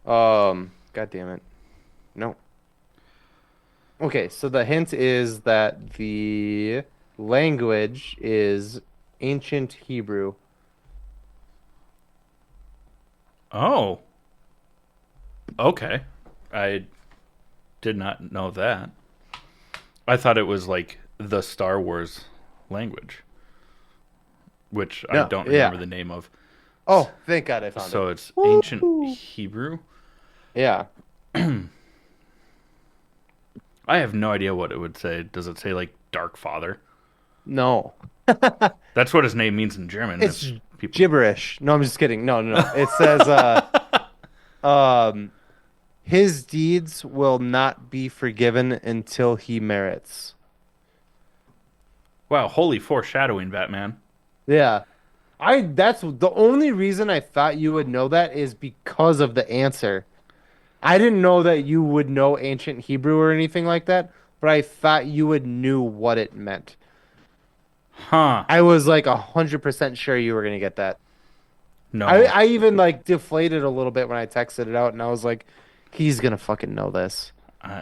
Speaker 1: God damn it. No. Okay, so the hint is that the language is ancient Hebrew.
Speaker 2: oh, okay. I did not know that. I thought it was like the Star Wars language, which I
Speaker 1: No,
Speaker 2: don't remember
Speaker 1: yeah.
Speaker 2: the name of.
Speaker 1: Oh, thank God I found it.
Speaker 2: So it's ancient
Speaker 1: Woo!
Speaker 2: Hebrew.
Speaker 1: Yeah.
Speaker 2: I have no idea what it would say. Does it say like Dark Father?
Speaker 1: No.
Speaker 2: That's what his name means in German. If
Speaker 1: It's
Speaker 2: people.
Speaker 1: gibberish. No, I'm just kidding. No. It says um his deeds will not be forgiven until he merits.
Speaker 2: Wow, holy foreshadowing, Batman.
Speaker 1: Yeah. That's the only reason I thought you would know that is because of the answer. I didn't know that you would know ancient Hebrew or anything like that, but I thought you would knew what it meant.
Speaker 2: Huh.
Speaker 1: I was like 100% sure you were gonna get that. I
Speaker 2: No.
Speaker 1: I even like deflated a little bit when I texted it out, and I was like, he's gonna fucking know this.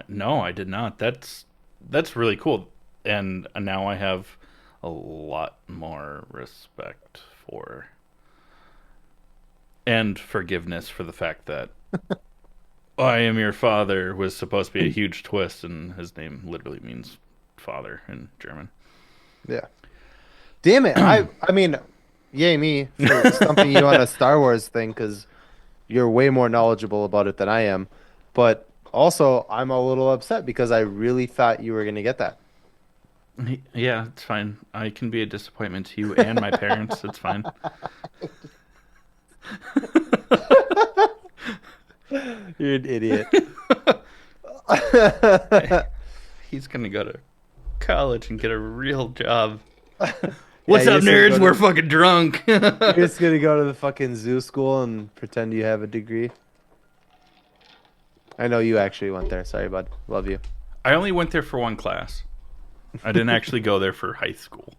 Speaker 2: No, I did not. That's really cool. And now I have a lot more respect for and forgiveness for the fact that I am your father was supposed to be a huge twist, and his name literally means father in German.
Speaker 1: Yeah. Damn it. I mean, yay me for stumping you on a Star Wars thing because you're way more knowledgeable about it than I am. But also, I'm a little upset because I really thought you were gonna get that.
Speaker 2: Yeah, it's fine. I can be a disappointment to you and my parents. It's fine.
Speaker 1: You're an idiot.
Speaker 2: He's gonna go to college and get a real job.
Speaker 1: Yeah,
Speaker 2: What's up, nerds? We're fucking drunk.
Speaker 1: you're just gonna go to the fucking zoo school and pretend you have a degree. I know you actually went there. Sorry, bud. Love you.
Speaker 2: I only went there for one class. I didn't actually go there for high school.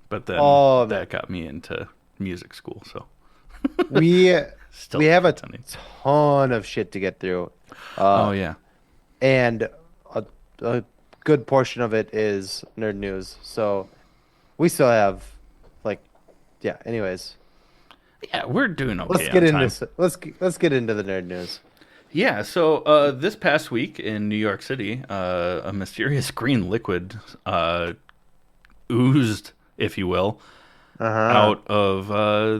Speaker 2: But then
Speaker 1: Oh, man.
Speaker 2: that got me into music school, so
Speaker 1: We
Speaker 2: still
Speaker 1: we have a
Speaker 2: pretending.
Speaker 1: ton of shit to get through.
Speaker 2: Oh
Speaker 1: Uh,
Speaker 2: yeah.
Speaker 1: and a good portion of it is nerd news. So we still have like, yeah. Anyways,
Speaker 2: Yeah, we're doing
Speaker 1: let's
Speaker 2: okay
Speaker 1: get
Speaker 2: on
Speaker 1: into
Speaker 2: time.
Speaker 1: let's get into the nerd news.
Speaker 2: Yeah, so this past week in New York City, a mysterious green liquid oozed, if you will,
Speaker 1: Uh-huh.
Speaker 2: out of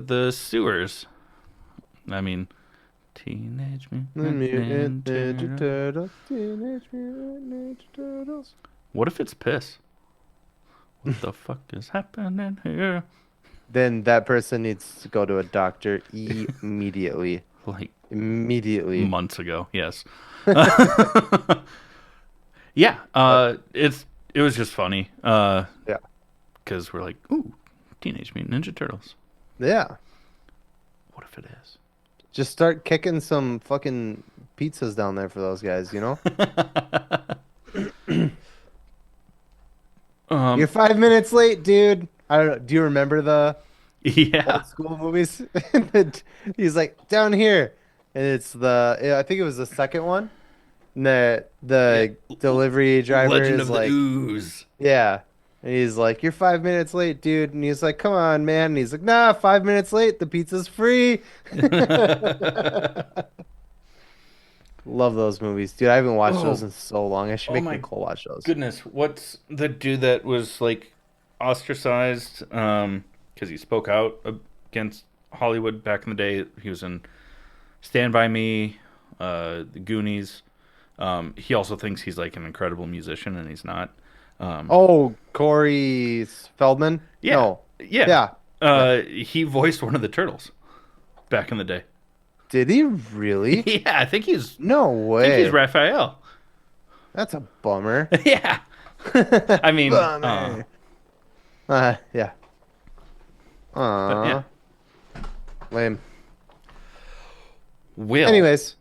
Speaker 2: the sewers. I mean, Teenage Mutant
Speaker 1: Mutant Ninja
Speaker 2: Ninja.
Speaker 1: Turtles, Teenage Mutant Ninja Turtles.
Speaker 2: What if it's piss? What the fuck is happening here?
Speaker 1: Then that person needs to go to a doctor immediately.
Speaker 2: Like
Speaker 1: Immediately.
Speaker 2: months ago, yes. Yeah,
Speaker 1: Uh,
Speaker 2: it was just funny.
Speaker 1: yeah.
Speaker 2: Because we're like, ooh, Teenage Mutant Ninja Turtles.
Speaker 1: Yeah.
Speaker 2: What if it is?
Speaker 1: Just start kicking some fucking pizzas down there for those guys, you know? You're
Speaker 2: Um,
Speaker 1: 5 minutes late, dude. I don't know. Do you remember the
Speaker 2: yeah,
Speaker 1: old school movies? He's like, down here. And it's I think it was the second one. And
Speaker 2: yeah.
Speaker 1: the delivery driver
Speaker 2: Legend
Speaker 1: is
Speaker 2: of the
Speaker 1: like,
Speaker 2: Ooze.
Speaker 1: yeah. And he's like, you're 5 minutes late, dude. And he's like, come on, man. And he's like, nah, 5 minutes late. The pizza's free. Love those movies, dude. I haven't watched those
Speaker 2: Oh,
Speaker 1: in so long. I should
Speaker 2: oh
Speaker 1: make
Speaker 2: my
Speaker 1: Nicole watch those.
Speaker 2: goodness! What's the dude that was like ostracized because he spoke out against Hollywood back in the day? He was in Stand by Me, The Goonies. He also thinks he's like an incredible musician, and he's not. Um,
Speaker 1: Oh, Corey Feldman?
Speaker 2: yeah,
Speaker 1: No.
Speaker 2: yeah.
Speaker 1: Yeah. Yeah.
Speaker 2: He voiced one of the turtles back in the day.
Speaker 1: Did he really?
Speaker 2: Yeah,
Speaker 1: No
Speaker 2: I think he's
Speaker 1: way.
Speaker 2: Raphael.
Speaker 1: That's a bummer.
Speaker 2: Yeah. I mean,
Speaker 1: Bummer. Yeah.
Speaker 2: but yeah.
Speaker 1: Aw, lame.
Speaker 2: Will.
Speaker 1: Anyways,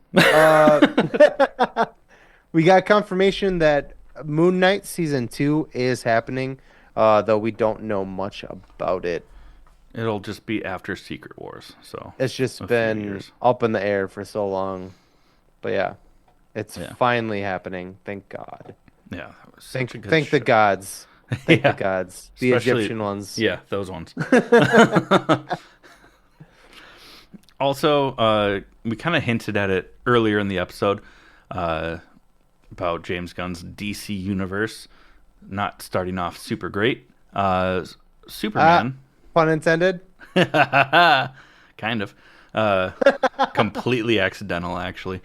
Speaker 1: we got confirmation that Moon Knight season 2 is happening, though we don't know much about it.
Speaker 2: It'll just be after Secret Wars, so
Speaker 1: It's just
Speaker 2: a few
Speaker 1: been
Speaker 2: years.
Speaker 1: up in the air for so long. But yeah, it's
Speaker 2: Yeah.
Speaker 1: finally happening. Thank God.
Speaker 2: Yeah, that was such
Speaker 1: Thank
Speaker 2: a good
Speaker 1: thank the
Speaker 2: show.
Speaker 1: gods. Thank the
Speaker 2: Yeah.
Speaker 1: gods. The
Speaker 2: Especially
Speaker 1: Egyptian ones.
Speaker 2: yeah, those ones. Also, we kind of hinted at it earlier in the episode uh, about James Gunn's DC universe not starting off super great.
Speaker 1: Ah,
Speaker 2: Superman,
Speaker 1: pun intended.
Speaker 2: kind of, completely accidental, actually.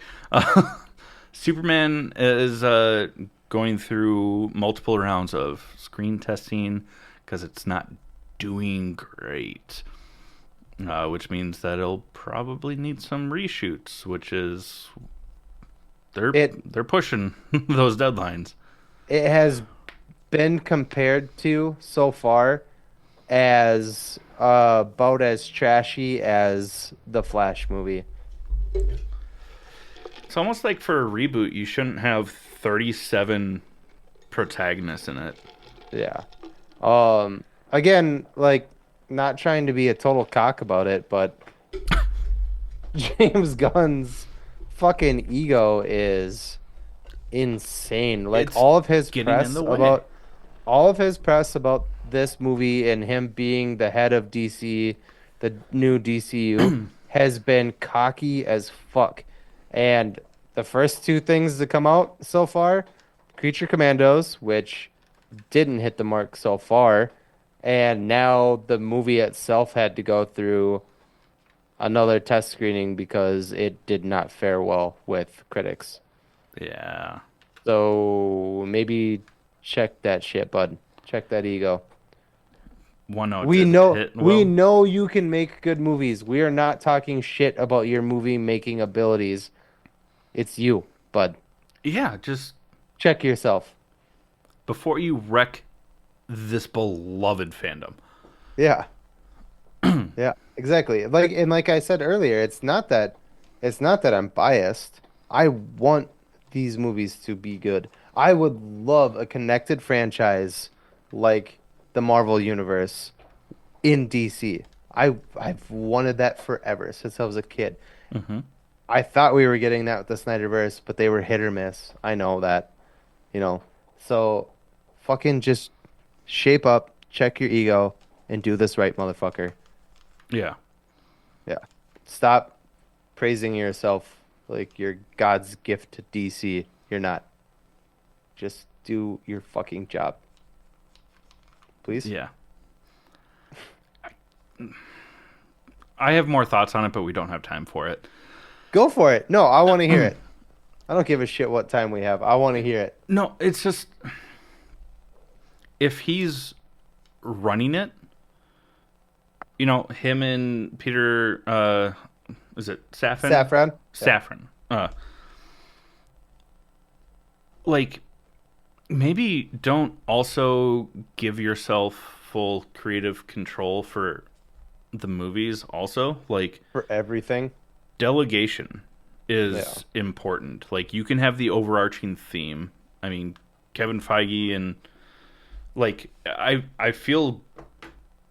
Speaker 2: Superman is going through multiple rounds of screen testing because it's not doing great, which means that it'll probably need some reshoots, which is
Speaker 1: It
Speaker 2: they're pushing those deadlines.
Speaker 1: it has been compared to so far as about as trashy as the Flash movie.
Speaker 2: It's almost like for a reboot, you shouldn't have 37 protagonists in it.
Speaker 1: Yeah. Again, like not trying to be a total cock about it, but James Gunn's fucking ego is insane. Like
Speaker 2: It's getting in the way.
Speaker 1: all of his press about this movie and him being the head of DC, the new DCU, has been cocky as fuck. And the first two things to come out so far, Creature Commandos, which didn't hit the mark so far, and now the movie itself had to go through another test screening because it did not fare well with critics.
Speaker 2: Yeah.
Speaker 1: So maybe check that shit, bud. Check that ego.
Speaker 2: One note
Speaker 1: We
Speaker 2: didn't
Speaker 1: know
Speaker 2: hit
Speaker 1: we
Speaker 2: well.
Speaker 1: know you can make good movies. We are not talking shit about your movie making abilities. It's you, bud.
Speaker 2: Yeah, just
Speaker 1: Check yourself.
Speaker 2: before you wreck this beloved fandom.
Speaker 1: Yeah. Yeah, exactly. Like I said earlier, it's not that I'm biased. I want these movies to be good. I would love a connected franchise like the Marvel Universe in DC. I've wanted that forever since I was a kid.
Speaker 2: Hmm.
Speaker 1: I thought we were getting that with the Snyderverse, but they were hit or miss. I know that, you know. So fucking just shape up, check your ego, and do this right, motherfucker.
Speaker 2: Yeah.
Speaker 1: Yeah. Stop praising yourself like you're God's gift to DC. You're not. Just do your fucking job. Please?
Speaker 2: Yeah. I have more thoughts on it, but we don't have time for it.
Speaker 1: Go for it. No, I want to hear it. I don't give a shit what time we have. I want to hear it.
Speaker 2: No, it's just if he's running it, him and Peter, is it Safran?
Speaker 1: Saffron? Yeah.
Speaker 2: Safran. Like, maybe don't also give yourself full creative control for the movies, also. Like,
Speaker 1: For everything.
Speaker 2: delegation
Speaker 1: Yeah.
Speaker 2: is important. Like, you can have the overarching theme. I mean, Kevin Feige and like I feel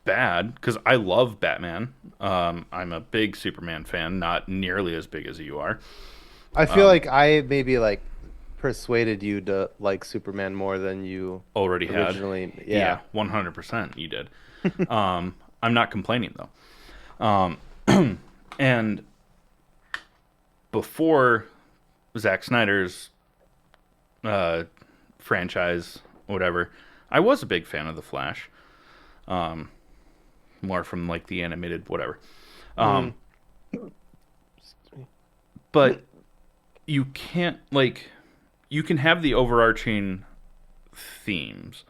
Speaker 2: bad because I love Batman. I'm a big Superman fan, not nearly as big as you are.
Speaker 1: I feel like I maybe like persuaded you to like Superman more than you
Speaker 2: Already had,
Speaker 1: originally.
Speaker 2: yeah,
Speaker 1: Yeah.
Speaker 2: 100% you did. I'm not complaining though. And before Zack Snyder's uh, franchise, whatever, I was a big fan of the Flash. More from like the animated whatever.
Speaker 1: Mhm.
Speaker 2: But you can't like you can have the overarching themes.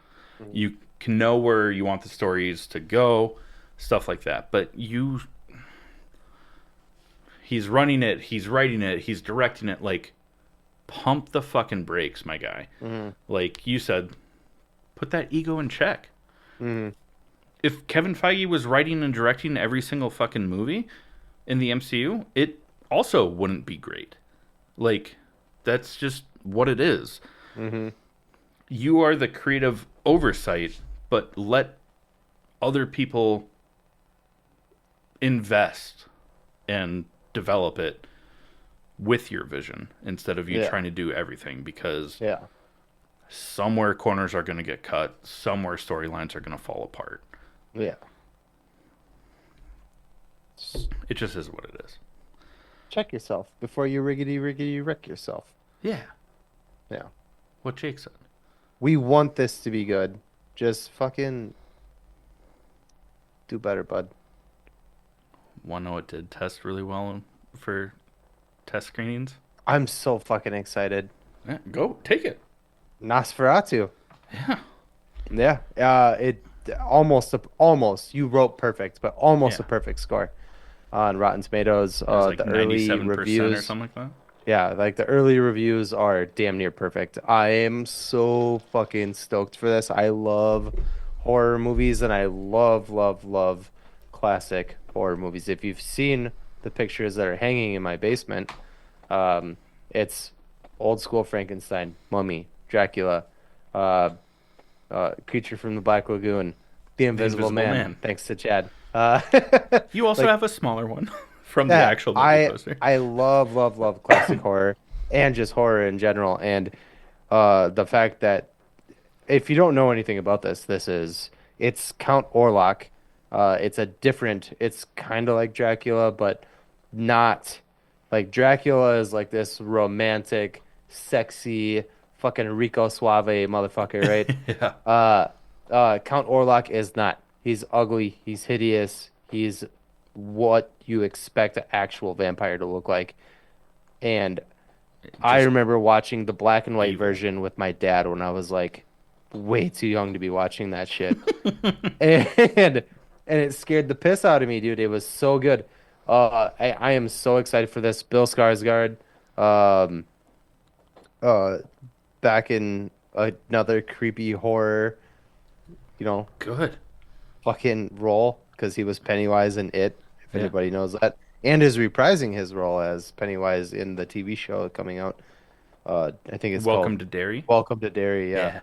Speaker 2: You can know where you want the stories to go, stuff like that. But He's running it, he's writing it, he's directing it. Like, pump the fucking brakes, my guy.
Speaker 1: Mm-hmm.
Speaker 2: Like you said, put that ego in check.
Speaker 1: Mm-hmm.
Speaker 2: If Kevin Feige was writing and directing every single fucking movie in the MCU, it also wouldn't be great. Like, that's just what it is.
Speaker 1: Mm-hmm.
Speaker 2: You are the creative oversight, but let other people invest and develop it with your vision instead of you
Speaker 1: Yeah.
Speaker 2: trying to do everything, because
Speaker 1: Yeah.
Speaker 2: somewhere corners are going to get cut, somewhere storylines are going to fall apart.
Speaker 1: Yeah.
Speaker 2: It just is what it is.
Speaker 1: Check yourself before you riggedy wreck yourself.
Speaker 2: Yeah.
Speaker 1: Yeah.
Speaker 2: What Jake said.
Speaker 1: We want this to be good. Just fucking do better, bud.
Speaker 2: Want to know what did test really well for test screenings?
Speaker 1: I'm so fucking excited.
Speaker 2: Yeah, go take it.
Speaker 1: Nosferatu.
Speaker 2: Yeah.
Speaker 1: Yeah. It almost you wrote perfect, but almost
Speaker 2: Yeah.
Speaker 1: a perfect score on Rotten Tomatoes.
Speaker 2: It was like
Speaker 1: The early
Speaker 2: 97% or
Speaker 1: reviews.
Speaker 2: something like that.
Speaker 1: Yeah, like the early reviews are damn near perfect. I am so fucking stoked for this. I love horror movies and I love classic horror movies. If you've seen the pictures that are hanging in my basement, it's old school Frankenstein, Mummy, Dracula, uh, Creature from the Black Lagoon, The Invisible
Speaker 2: Invisible
Speaker 1: Man,
Speaker 2: Man.
Speaker 1: thanks to Chad.
Speaker 2: You also
Speaker 1: Like,
Speaker 2: have a smaller one from the
Speaker 1: yeah,
Speaker 2: actual movie poster.
Speaker 1: I love classic horror and just horror in general. And the fact that if you don't know anything about this, it's Count Orlok. It's kind of like Dracula, but not like Dracula is like this romantic, sexy, fucking Rico Suave motherfucker, right?
Speaker 2: Yeah.
Speaker 1: Count Orlok is not. He's ugly. He's hideous. He's what you expect an actual vampire to look like. And I
Speaker 2: Just
Speaker 1: remember watching the black and white
Speaker 2: evil.
Speaker 1: version with my dad when I was like way too young to be watching that shit. And it scared the piss out of me, dude. It was so good. I am so excited for this. Bill Skarsgård, um, uh, back in another creepy horror, you know,
Speaker 2: Good.
Speaker 1: fucking role because he was Pennywise in It, if
Speaker 2: Yeah.
Speaker 1: anybody knows that, and is reprising his role as Pennywise in the TV show coming out. I think it's
Speaker 2: Welcome
Speaker 1: called
Speaker 2: to Derry.
Speaker 1: Welcome to Derry. Yeah.
Speaker 2: Yeah.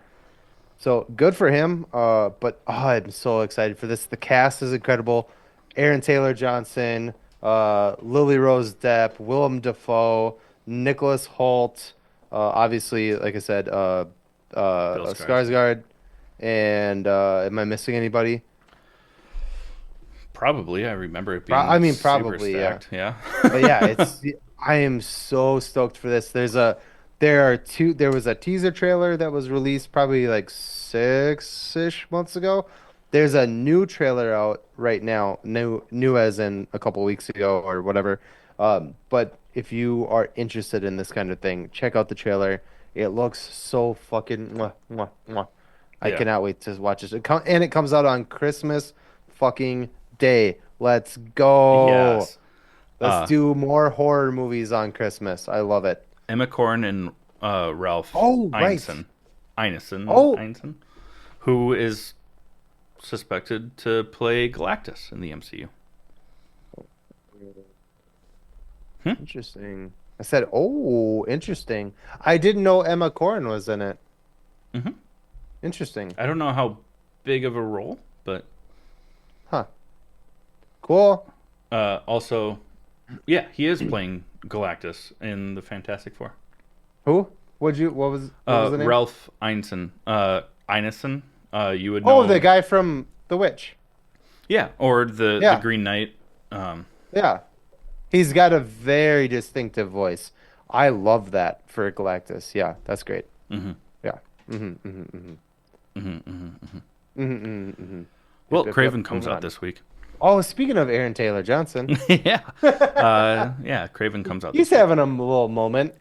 Speaker 1: So good for him. But I'm so excited for this. The cast is incredible. Aaron Taylor Johnson, Lily Rose Depp, Willem Dafoe, Nicholas Hoult, obviously, like I said,
Speaker 2: Bill Skarsgård.
Speaker 1: Skarsgård, and am I missing anybody?
Speaker 2: Probably. I remember it
Speaker 1: I
Speaker 2: being
Speaker 1: mean,
Speaker 2: super
Speaker 1: probably, yeah.
Speaker 2: stacked. Yeah.
Speaker 1: But yeah, I am so stoked for this. There was a teaser trailer that was released probably like 6-ish months ago. There's a new trailer out right now, new as in a couple weeks ago or whatever. But if you are interested in this kind of thing, check out the trailer. It looks so fucking mwah, mwah, mwah. I
Speaker 2: Yeah.
Speaker 1: cannot wait to watch this. And it comes out on Christmas fucking Day. Let's go.
Speaker 2: Yes.
Speaker 1: Let's do more horror movies on Christmas. I love it.
Speaker 2: Emma Corrin and Ralph
Speaker 1: Oh, right. Oh,
Speaker 2: Ineson, who is suspected to play Galactus in the MCU.
Speaker 1: interesting. I said, oh, interesting. I didn't know Emma Corrin was in it.
Speaker 2: Hmm.
Speaker 1: Interesting.
Speaker 2: I don't know how big of a role, but
Speaker 1: Huh. Cool.
Speaker 2: also, yeah, he is playing Galactus in the Fantastic Four.
Speaker 1: Who? What was the name?
Speaker 2: Ralph Ineson. Ineson. You would know
Speaker 1: Oh, the
Speaker 2: him.
Speaker 1: guy from The Witch.
Speaker 2: Yeah, or the
Speaker 1: Yeah.
Speaker 2: Green Knight. Um,
Speaker 1: Yeah. He's got a very distinctive voice. I love that for Galactus. Yeah, that's great.
Speaker 2: mhm,
Speaker 1: Yeah. Mm-hmm, mm-hmm, mm-hmm.
Speaker 2: mhm, mhm, mhm.
Speaker 1: Mm-hmm, mm-hmm, mm-hmm.
Speaker 2: Well,
Speaker 1: Yep, yep,
Speaker 2: Craven
Speaker 1: yep.
Speaker 2: comes
Speaker 1: Moving
Speaker 2: out
Speaker 1: on.
Speaker 2: this week.
Speaker 1: Oh, speaking of Aaron Taylor Johnson,
Speaker 2: Yeah. Yeah, Craven comes out
Speaker 1: he's
Speaker 2: this week.
Speaker 1: having a little moment.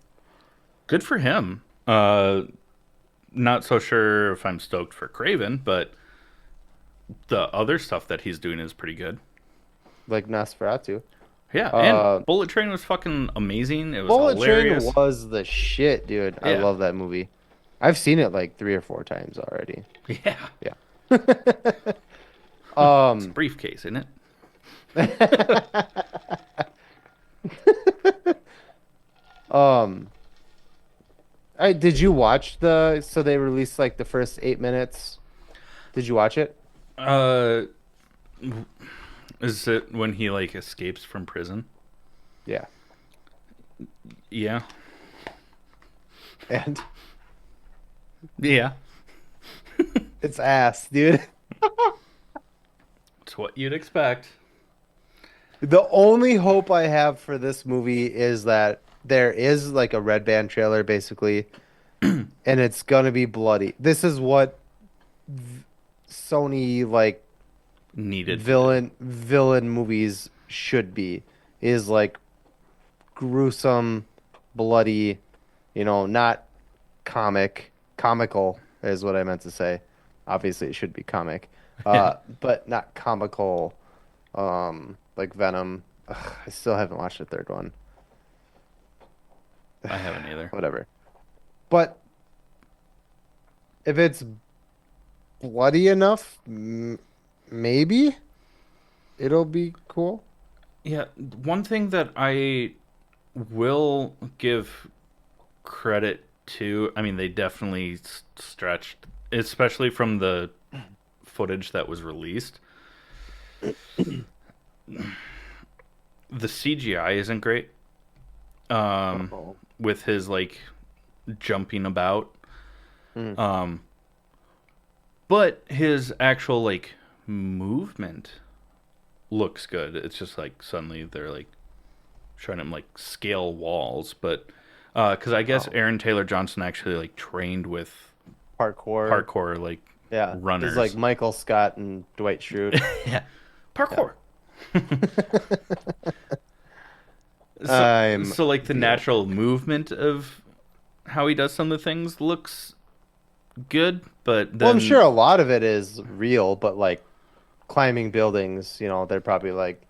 Speaker 2: Good for him. Not so sure if I'm stoked for Craven, but the other stuff that he's doing is pretty good.
Speaker 1: Like Nosferatu.
Speaker 2: Yeah, and
Speaker 1: Uh,
Speaker 2: Bullet Train was fucking amazing. It was
Speaker 1: Bullet Train
Speaker 2: hilarious.
Speaker 1: was the shit, dude. I
Speaker 2: Yeah,
Speaker 1: love that movie. I've seen it like 3 or 4 times already.
Speaker 2: yeah.
Speaker 1: Yeah.
Speaker 2: It's a
Speaker 1: Um,
Speaker 2: briefcase, isn't it?
Speaker 1: um, did you watch so they released like the first 8 minutes? Did you watch it?
Speaker 2: Uh, is it when he like escapes from prison?
Speaker 1: Yeah.
Speaker 2: Yeah,
Speaker 1: And
Speaker 2: yeah.
Speaker 1: it's ass, dude.
Speaker 2: It's what you'd expect.
Speaker 1: The only hope I have for this movie is that there is like a red band trailer basically, and it's gonna be bloody. This is what Sony like
Speaker 2: Needed to do.
Speaker 1: villain movies should be, is like gruesome, bloody, not comical is what I meant to say. Obviously it should be comic.
Speaker 2: Yeah,
Speaker 1: But not comical, like Venom. Ugh, I still haven't watched the third one.
Speaker 2: I haven't either.
Speaker 1: Whatever. But if it's bloody enough, maybe it'll be cool.
Speaker 2: Yeah, one thing that I will give credit to, I mean, they definitely stretched, especially from the footage that was released. The CGI isn't great.
Speaker 1: Uh-oh.
Speaker 2: With his like jumping about.
Speaker 1: Mm.
Speaker 2: Um, but his actual like movement looks good. It's just like suddenly they're like trying to like scale walls, but because I guess
Speaker 1: Oh.
Speaker 2: Aaron Taylor Johnson actually like trained with
Speaker 1: Parkour.
Speaker 2: parkour like
Speaker 1: Yeah. He's like
Speaker 2: runners.
Speaker 1: Michael Scott and Dwight Schrute.
Speaker 2: Yeah,
Speaker 1: Yeah.
Speaker 2: parkour. So,
Speaker 1: I'm
Speaker 2: so like the
Speaker 1: deal.
Speaker 2: natural movement of how he does some of the things looks good, but
Speaker 1: Well, I'm sure
Speaker 2: then
Speaker 1: a lot of it is real, but like climbing buildings, they're probably like,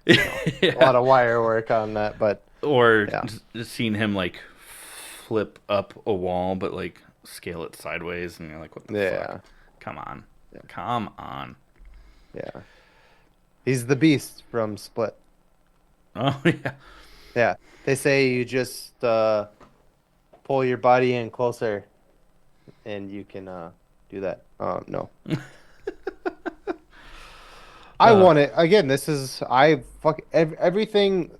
Speaker 1: a
Speaker 2: yeah,
Speaker 1: lot of wire work on that, but
Speaker 2: or
Speaker 1: yeah.
Speaker 2: just seeing him like flip up a wall, but like scale it sideways, and you're like, what the fuck?
Speaker 1: Yeah.
Speaker 2: Come on,
Speaker 1: Yeah.
Speaker 2: come on.
Speaker 1: Yeah. He's the beast from Split.
Speaker 2: Oh yeah,
Speaker 1: Yeah. They say you just pull your body in closer and you can do that. No. I
Speaker 2: uh,
Speaker 1: want it. Again, I fuck everything,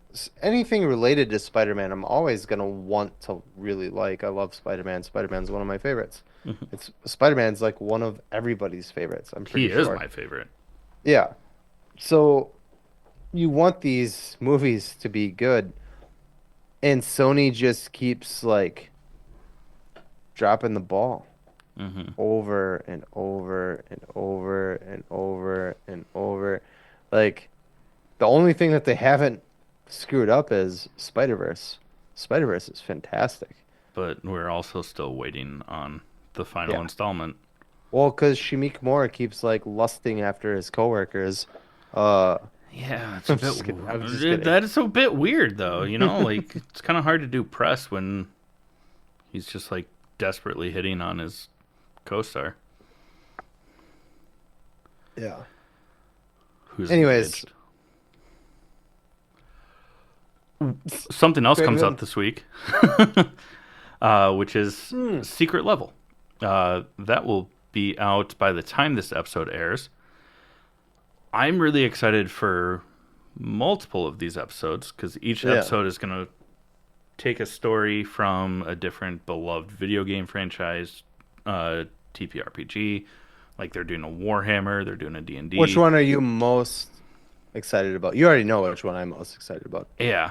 Speaker 1: anything related to Spider-Man, I'm always gonna want to really like. I love Spider-Man. Spider-Man's one of my favorites. Spider-Man's like one of everybody's favorites, I'm
Speaker 2: he
Speaker 1: pretty
Speaker 2: is
Speaker 1: sure.
Speaker 2: my favorite.
Speaker 1: Yeah. So you want these movies to be good, and Sony just keeps like dropping the ball
Speaker 2: Hmm.
Speaker 1: over and over and over and over and over. Like the only thing that they haven't screwed up is Spider-Verse. Spider-Verse is fantastic.
Speaker 2: But we're also still waiting on the final
Speaker 1: Yeah.
Speaker 2: installment.
Speaker 1: Well, because Shamik Moore keeps like lusting after his coworkers. Uh,
Speaker 2: Yeah, it's a
Speaker 1: I'm
Speaker 2: bit.
Speaker 1: just kidding. I was just kidding.
Speaker 2: That is a bit weird, though. You know, like it's kind of hard to do press when he's just like desperately hitting on his co-star,
Speaker 1: Yeah.
Speaker 2: who's
Speaker 1: Anyways,
Speaker 2: engaged. Something else comes out
Speaker 1: Spider-Man.
Speaker 2: this week, which is
Speaker 1: Hmm.
Speaker 2: Secret Level. That will be out by the time this episode airs. I'm really excited for multiple of these episodes because each
Speaker 1: Yeah.
Speaker 2: episode is going to take a story from a different beloved video game franchise, TPRPG. Like they're doing a Warhammer, they're doing a
Speaker 1: Which
Speaker 2: D&D.
Speaker 1: one are you most excited about? You already know which one I'm most excited about.
Speaker 2: Yeah.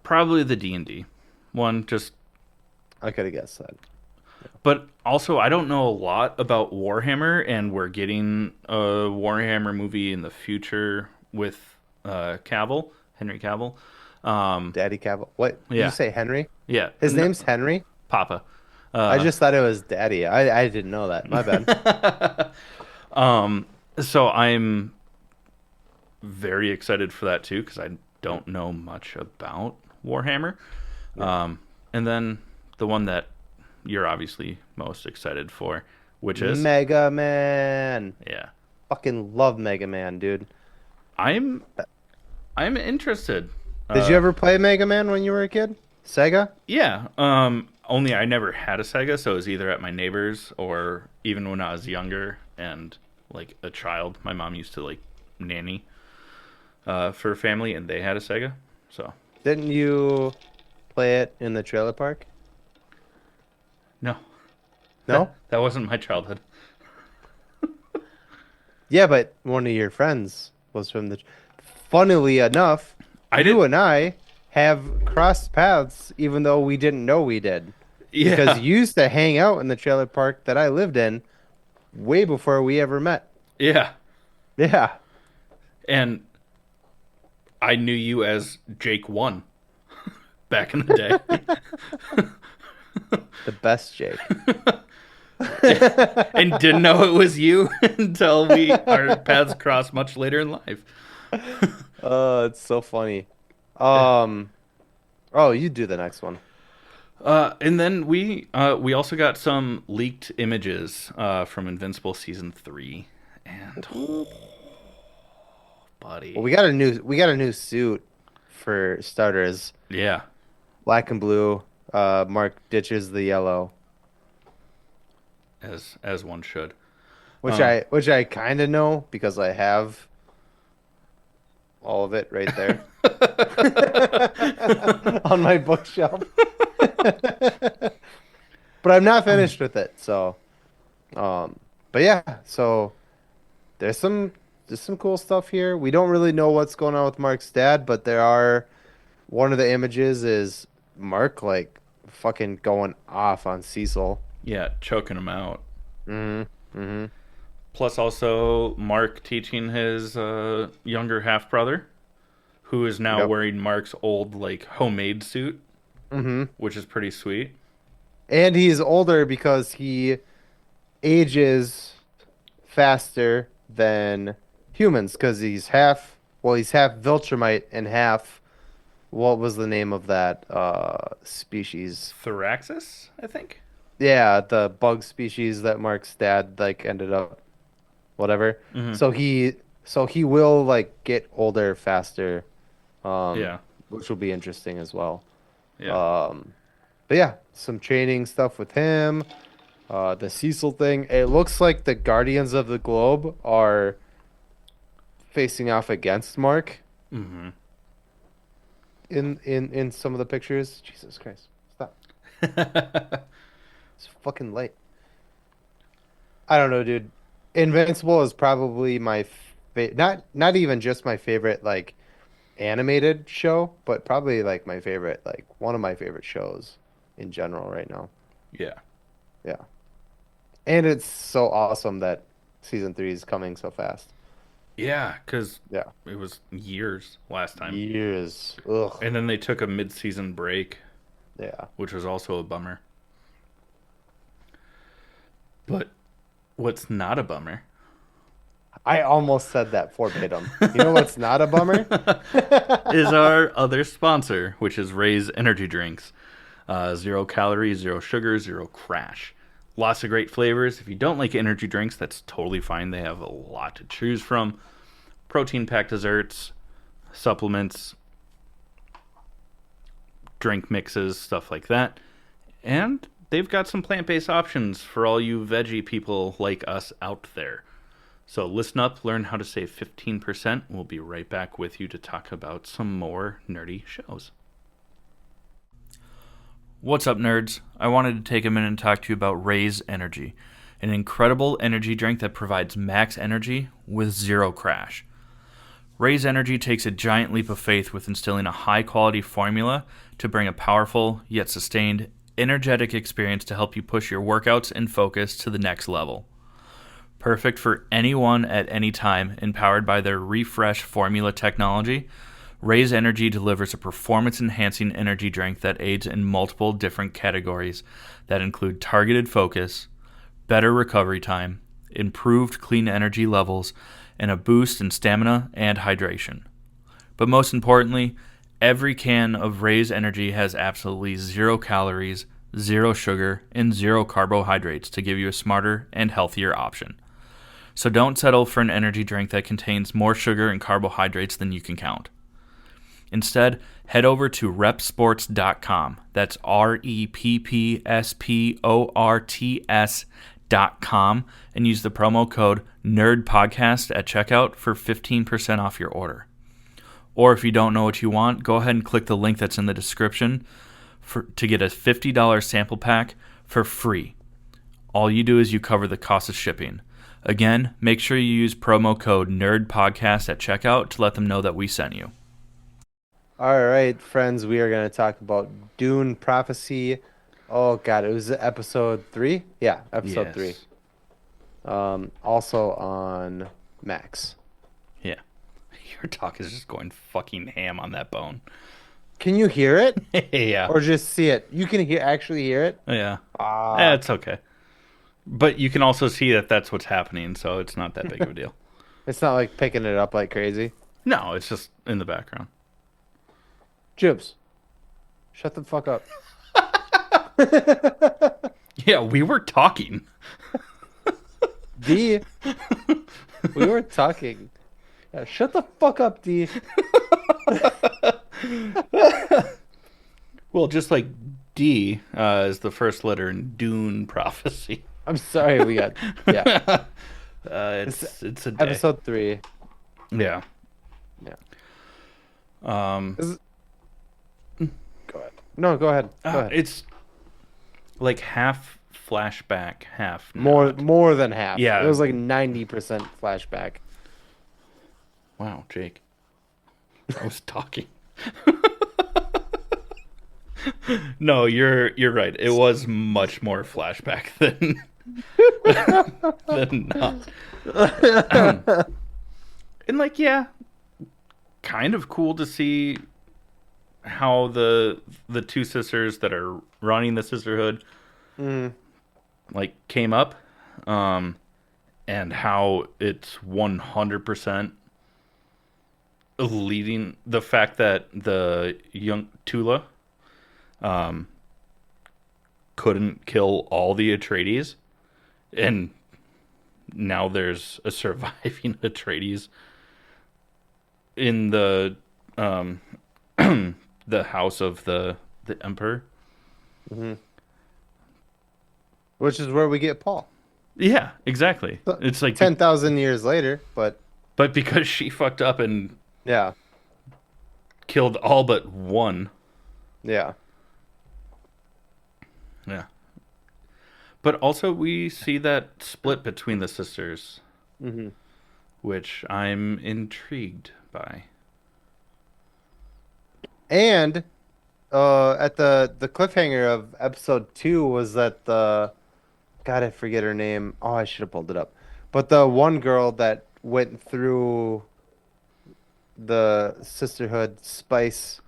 Speaker 2: Probably the D&D one, just
Speaker 1: I could have guessed that.
Speaker 2: but also I don't know a lot about Warhammer, and we're getting a Warhammer movie in the future with Henry Cavill. Um,
Speaker 1: Daddy Cavill. What did you
Speaker 2: yeah,
Speaker 1: say, Henry?
Speaker 2: yeah,
Speaker 1: His
Speaker 2: no,
Speaker 1: name's Henry?
Speaker 2: Papa.
Speaker 1: I just thought it was Daddy. I didn't know that. My bad.
Speaker 2: Um, so I'm very excited for that too because I don't know much about Warhammer.
Speaker 1: Yeah.
Speaker 2: Um, and then the one that you're obviously most excited for, which is
Speaker 1: Mega Man.
Speaker 2: yeah,
Speaker 1: Fucking love Mega Man, dude.
Speaker 2: I'm I'm interested.
Speaker 1: Did you
Speaker 2: Uh,
Speaker 1: ever play Mega Man when you were a kid? Sega?
Speaker 2: yeah. Only I never had a Sega, so it was either at my neighbor's or even when I was younger and like a child, my mom used to like nanny for a family, and they had a Sega. So
Speaker 1: Didn't you play it in the trailer park?
Speaker 2: no,
Speaker 1: No?
Speaker 2: that wasn't my childhood.
Speaker 1: Yeah, but one of your friends was from the. Funnily enough,
Speaker 2: I
Speaker 1: you
Speaker 2: didn't.
Speaker 1: and I have crossed paths even though we didn't know we did. Because
Speaker 2: Yeah,
Speaker 1: you used to hang out in the trailer park that I lived in way before we ever met.
Speaker 2: yeah,
Speaker 1: Yeah,
Speaker 2: and I knew you as Jake One back in the
Speaker 1: the best Jake.
Speaker 2: day, and didn't know it was you until we our paths crossed much later in life.
Speaker 1: Oh, it's so funny. Um, oh, you do the next one.
Speaker 2: And then we also got some leaked images from Invincible season 3, and oh,
Speaker 1: Well,
Speaker 2: buddy,
Speaker 1: we got a new suit for starters.
Speaker 2: yeah,
Speaker 1: Black and blue. Mark ditches the yellow,
Speaker 2: as one should.
Speaker 1: which
Speaker 2: Um,
Speaker 1: I kind of know because I have all of it right there on my bookshelf. But I'm not finished with it, so um but yeah, so there's some cool stuff here. We don't really know what's going on with Mark's dad, but there are one of the images is Mark like fucking going off on Cecil.
Speaker 2: yeah, choking him out.
Speaker 1: Hmm. Hmm.
Speaker 2: Plus, also Mark teaching his younger half brother, who is now
Speaker 1: Yep.
Speaker 2: wearing Mark's old like homemade suit,
Speaker 1: Hmm.
Speaker 2: which is pretty sweet.
Speaker 1: And he's older because he ages faster than humans because he's half Viltrumite and half what was the name of that species?
Speaker 2: Thoraxis, I think.
Speaker 1: Yeah, the bug species that Mark's dad like ended up whatever.
Speaker 2: Hmm.
Speaker 1: So he will like get older faster, um,
Speaker 2: Yeah,
Speaker 1: which will be interesting as well.
Speaker 2: yeah.
Speaker 1: Um, but yeah, some training stuff with him. The Cecil thing. It looks like the Guardians of the Globe are facing off against Mark
Speaker 2: Hmm.
Speaker 1: in some of the pictures. Jesus Christ. Stop. It's fucking late. I don't know, dude. Invincible is probably my not even just my favorite like animated show, but probably like my favorite like one of my favorite shows in general right now.
Speaker 2: Yeah.
Speaker 1: Yeah. And it's so awesome that season 3 is coming so fast.
Speaker 2: Yeah, because
Speaker 1: Yeah.
Speaker 2: it was years last time.
Speaker 1: Years. Ugh.
Speaker 2: And then they took a mid-season break,
Speaker 1: Yeah.
Speaker 2: which was also a bummer. But what's not a bummer
Speaker 1: I almost said that verbatim. You know what's not a bummer?
Speaker 2: is our other sponsor, which is Ray's Energy Drinks. 0 calories, 0 sugar, 0 crash. Lots of great flavors. If you don't like energy drinks, that's totally fine. They have a lot to choose from. Protein-packed desserts, supplements, drink mixes, stuff like that. And they've got some plant-based options for all you veggie people like us out there. So listen up, learn how to save 15%. We'll be right back with you to talk about some more nerdy shows. What's up, nerds? I wanted to take a minute and talk to you about Raise Energy, an incredible energy drink that provides max energy with 0 crash. Raise Energy takes a giant leap of faith with instilling a high-quality formula to bring a powerful, yet sustained, energetic experience to help you push your workouts and focus to the next level. Perfect for anyone at any time, empowered by their refresh formula technology, Raise Energy delivers a performance-enhancing energy drink that aids in multiple different categories that include targeted focus, better recovery time, improved clean energy levels, and a boost in stamina and hydration. But most importantly, every can of Raise Energy has absolutely 0 calories, 0 sugar, and 0 carbohydrates to give you a smarter and healthier option. So don't settle for an energy drink that contains more sugar and carbohydrates than you can count. Instead, head over to repsports.com. That's REPPSPORTS.com and use the promo code NERDPODCAST at checkout for 15% off your order. Or if you don't know what you want, go ahead and click the link that's in the description to get a $50 sample pack for free. All you do is you cover the cost of shipping. Again, make sure you use promo code NERDPODCAST at checkout to let them know that we sent you.
Speaker 1: All right, friends, we are going to talk about Dune Prophecy. Oh, God, it was episode 3? Yeah, episode 3. Also on Max.
Speaker 2: Yeah. Your talk is just going fucking ham on that bone.
Speaker 1: Can you hear it?
Speaker 2: Yeah.
Speaker 1: Or just see it? You can actually hear it?
Speaker 2: Yeah. It's okay. But you can also see that that's what's happening, so it's not that big of a deal.
Speaker 1: It's not like picking it up like crazy.
Speaker 2: No, it's just in the background.
Speaker 1: Jibs, shut the fuck up.
Speaker 2: Yeah, we were talking.
Speaker 1: D, we were talking. Yeah, shut the fuck up, D.
Speaker 2: Well, just like D is the first letter in Dune Prophecy.
Speaker 1: I'm sorry, we got yeah.
Speaker 2: It's a day.
Speaker 1: Episode 3.
Speaker 2: Yeah.
Speaker 1: Yeah.
Speaker 2: Go
Speaker 1: ahead. No, go ahead. Go ahead.
Speaker 2: It's like half flashback, half
Speaker 1: more than half.
Speaker 2: Yeah.
Speaker 1: It was like 90% flashback.
Speaker 2: Wow, Jake. I was talking. No, you're right. It was much more flashback than than not. And like, yeah, kind of cool to see how the two sisters that are running the sisterhood like came up, and how it's 100% leading the fact that the young Tula couldn't kill all the Atreides, and now there's a surviving Atreides in the the house of the Emperor.
Speaker 1: Mm-hmm. Which is where we get Paul.
Speaker 2: Yeah, exactly. It's like
Speaker 1: 10,000 years later, but
Speaker 2: because she fucked up and
Speaker 1: yeah,
Speaker 2: killed all but one.
Speaker 1: Yeah.
Speaker 2: Yeah. But also we see that split between the sisters, which I'm intrigued by.
Speaker 1: And at the cliffhanger of episode 2 was that God, I forget her name. Oh, I should have pulled it up. But the one girl that went through the sisterhood spice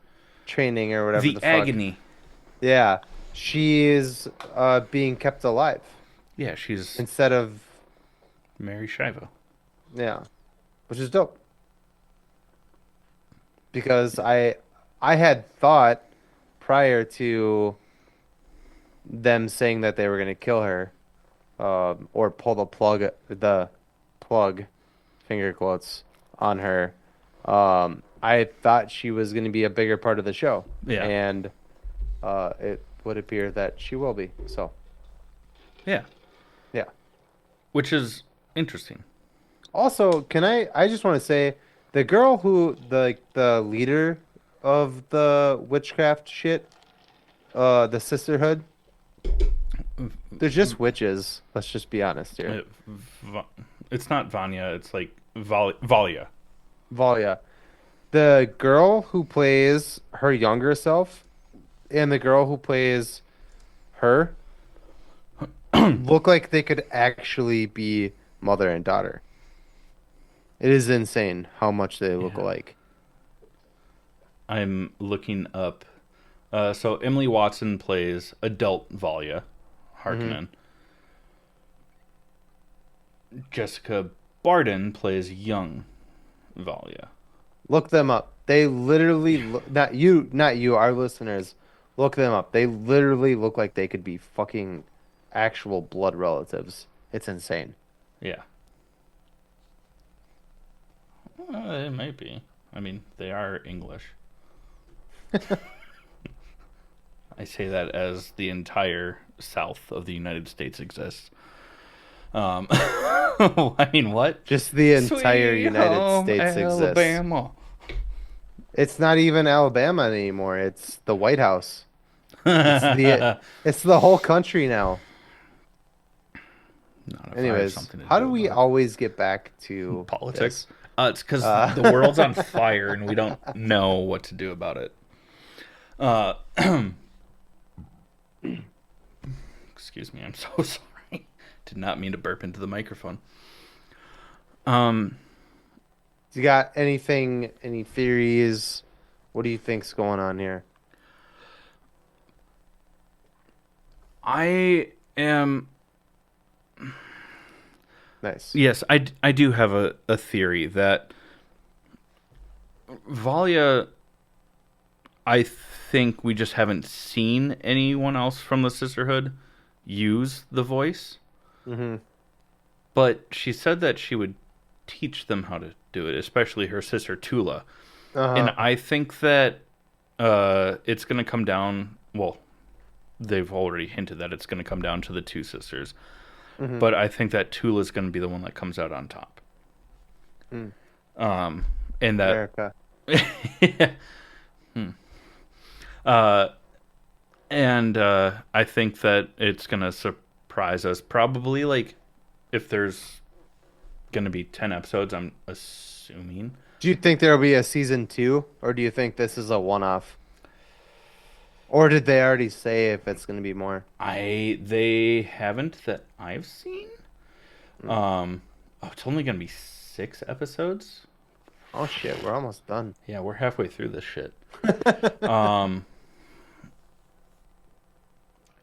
Speaker 1: training or whatever
Speaker 2: The
Speaker 1: fuck.
Speaker 2: agony.
Speaker 1: Yeah. She is being kept alive.
Speaker 2: Yeah, she's
Speaker 1: instead of
Speaker 2: Mary Shivo.
Speaker 1: Yeah. Which is dope. Because I had thought prior to them saying that they were going to kill her, or pull the plug, finger quotes, on her, I thought she was going to be a bigger part of the show.
Speaker 2: Yeah.
Speaker 1: And it would appear that she will be. So.
Speaker 2: Yeah.
Speaker 1: Yeah.
Speaker 2: Which is interesting.
Speaker 1: Also, I just want to say, the girl who, the leader of the witchcraft shit, the sisterhood, they're just witches. Let's just be honest here.
Speaker 2: It's not Vanya, it's like Valia.
Speaker 1: Valia. The girl who plays her younger self and the girl who plays her look like they could actually be mother and daughter. It is insane how much they look alike.
Speaker 2: I'm looking up. So Emily Watson plays adult Valia
Speaker 1: Hmm.
Speaker 2: Harkonnen. Jessica Barden plays young Valia.
Speaker 1: Look them up. They literally look, not you, our listeners. Look them up. They literally look like they could be fucking actual blood relatives. It's insane.
Speaker 2: Yeah, it might be. I mean, they are English. I say that as the entire south of the United States exists. I mean, what?
Speaker 1: Just the entire
Speaker 2: Sweet
Speaker 1: United
Speaker 2: home
Speaker 1: States exists.
Speaker 2: Alabama.
Speaker 1: It's not even Alabama anymore. It's the White House. It's the it's the whole country now.
Speaker 2: Not if I have
Speaker 1: Anyways,
Speaker 2: something to
Speaker 1: how
Speaker 2: do
Speaker 1: do we
Speaker 2: about it.
Speaker 1: always get back to
Speaker 2: Politics.
Speaker 1: this?
Speaker 2: It's because the
Speaker 1: Uh,
Speaker 2: world's on fire and we don't know what to do about it. Uh, excuse me, I'm so sorry. Did not mean to burp into the microphone. Um,
Speaker 1: you got anything, any theories? What do you think's going on here?
Speaker 2: I am.
Speaker 1: Nice.
Speaker 2: Yes, I do have a theory that Valia. I think we just haven't seen anyone else from the Sisterhood use the voice.
Speaker 1: Mm-hmm.
Speaker 2: But she said that she would teach them how to do it, especially her sister Tula. And
Speaker 1: Uh-huh.
Speaker 2: I think that it's going to come down. Well, they've already hinted that it's going to come down to the two sisters.
Speaker 1: Mm-hmm.
Speaker 2: But I think that Tula's going to be the one that comes out on top.
Speaker 1: Mm.
Speaker 2: And that.
Speaker 1: America.
Speaker 2: Hmm. uh, and I think that it's going to surprise us. Probably, like, if there's going to be 10 episodes, I'm assuming.
Speaker 1: Do you think there'll be a season two, or do you think this is a one-off? Or did they already say if it's going to be more?
Speaker 2: They haven't that I've seen.
Speaker 1: Mm.
Speaker 2: Oh, it's only gonna be 6 episodes.
Speaker 1: Oh shit, we're almost done.
Speaker 2: Yeah, we're halfway through this shit. Um,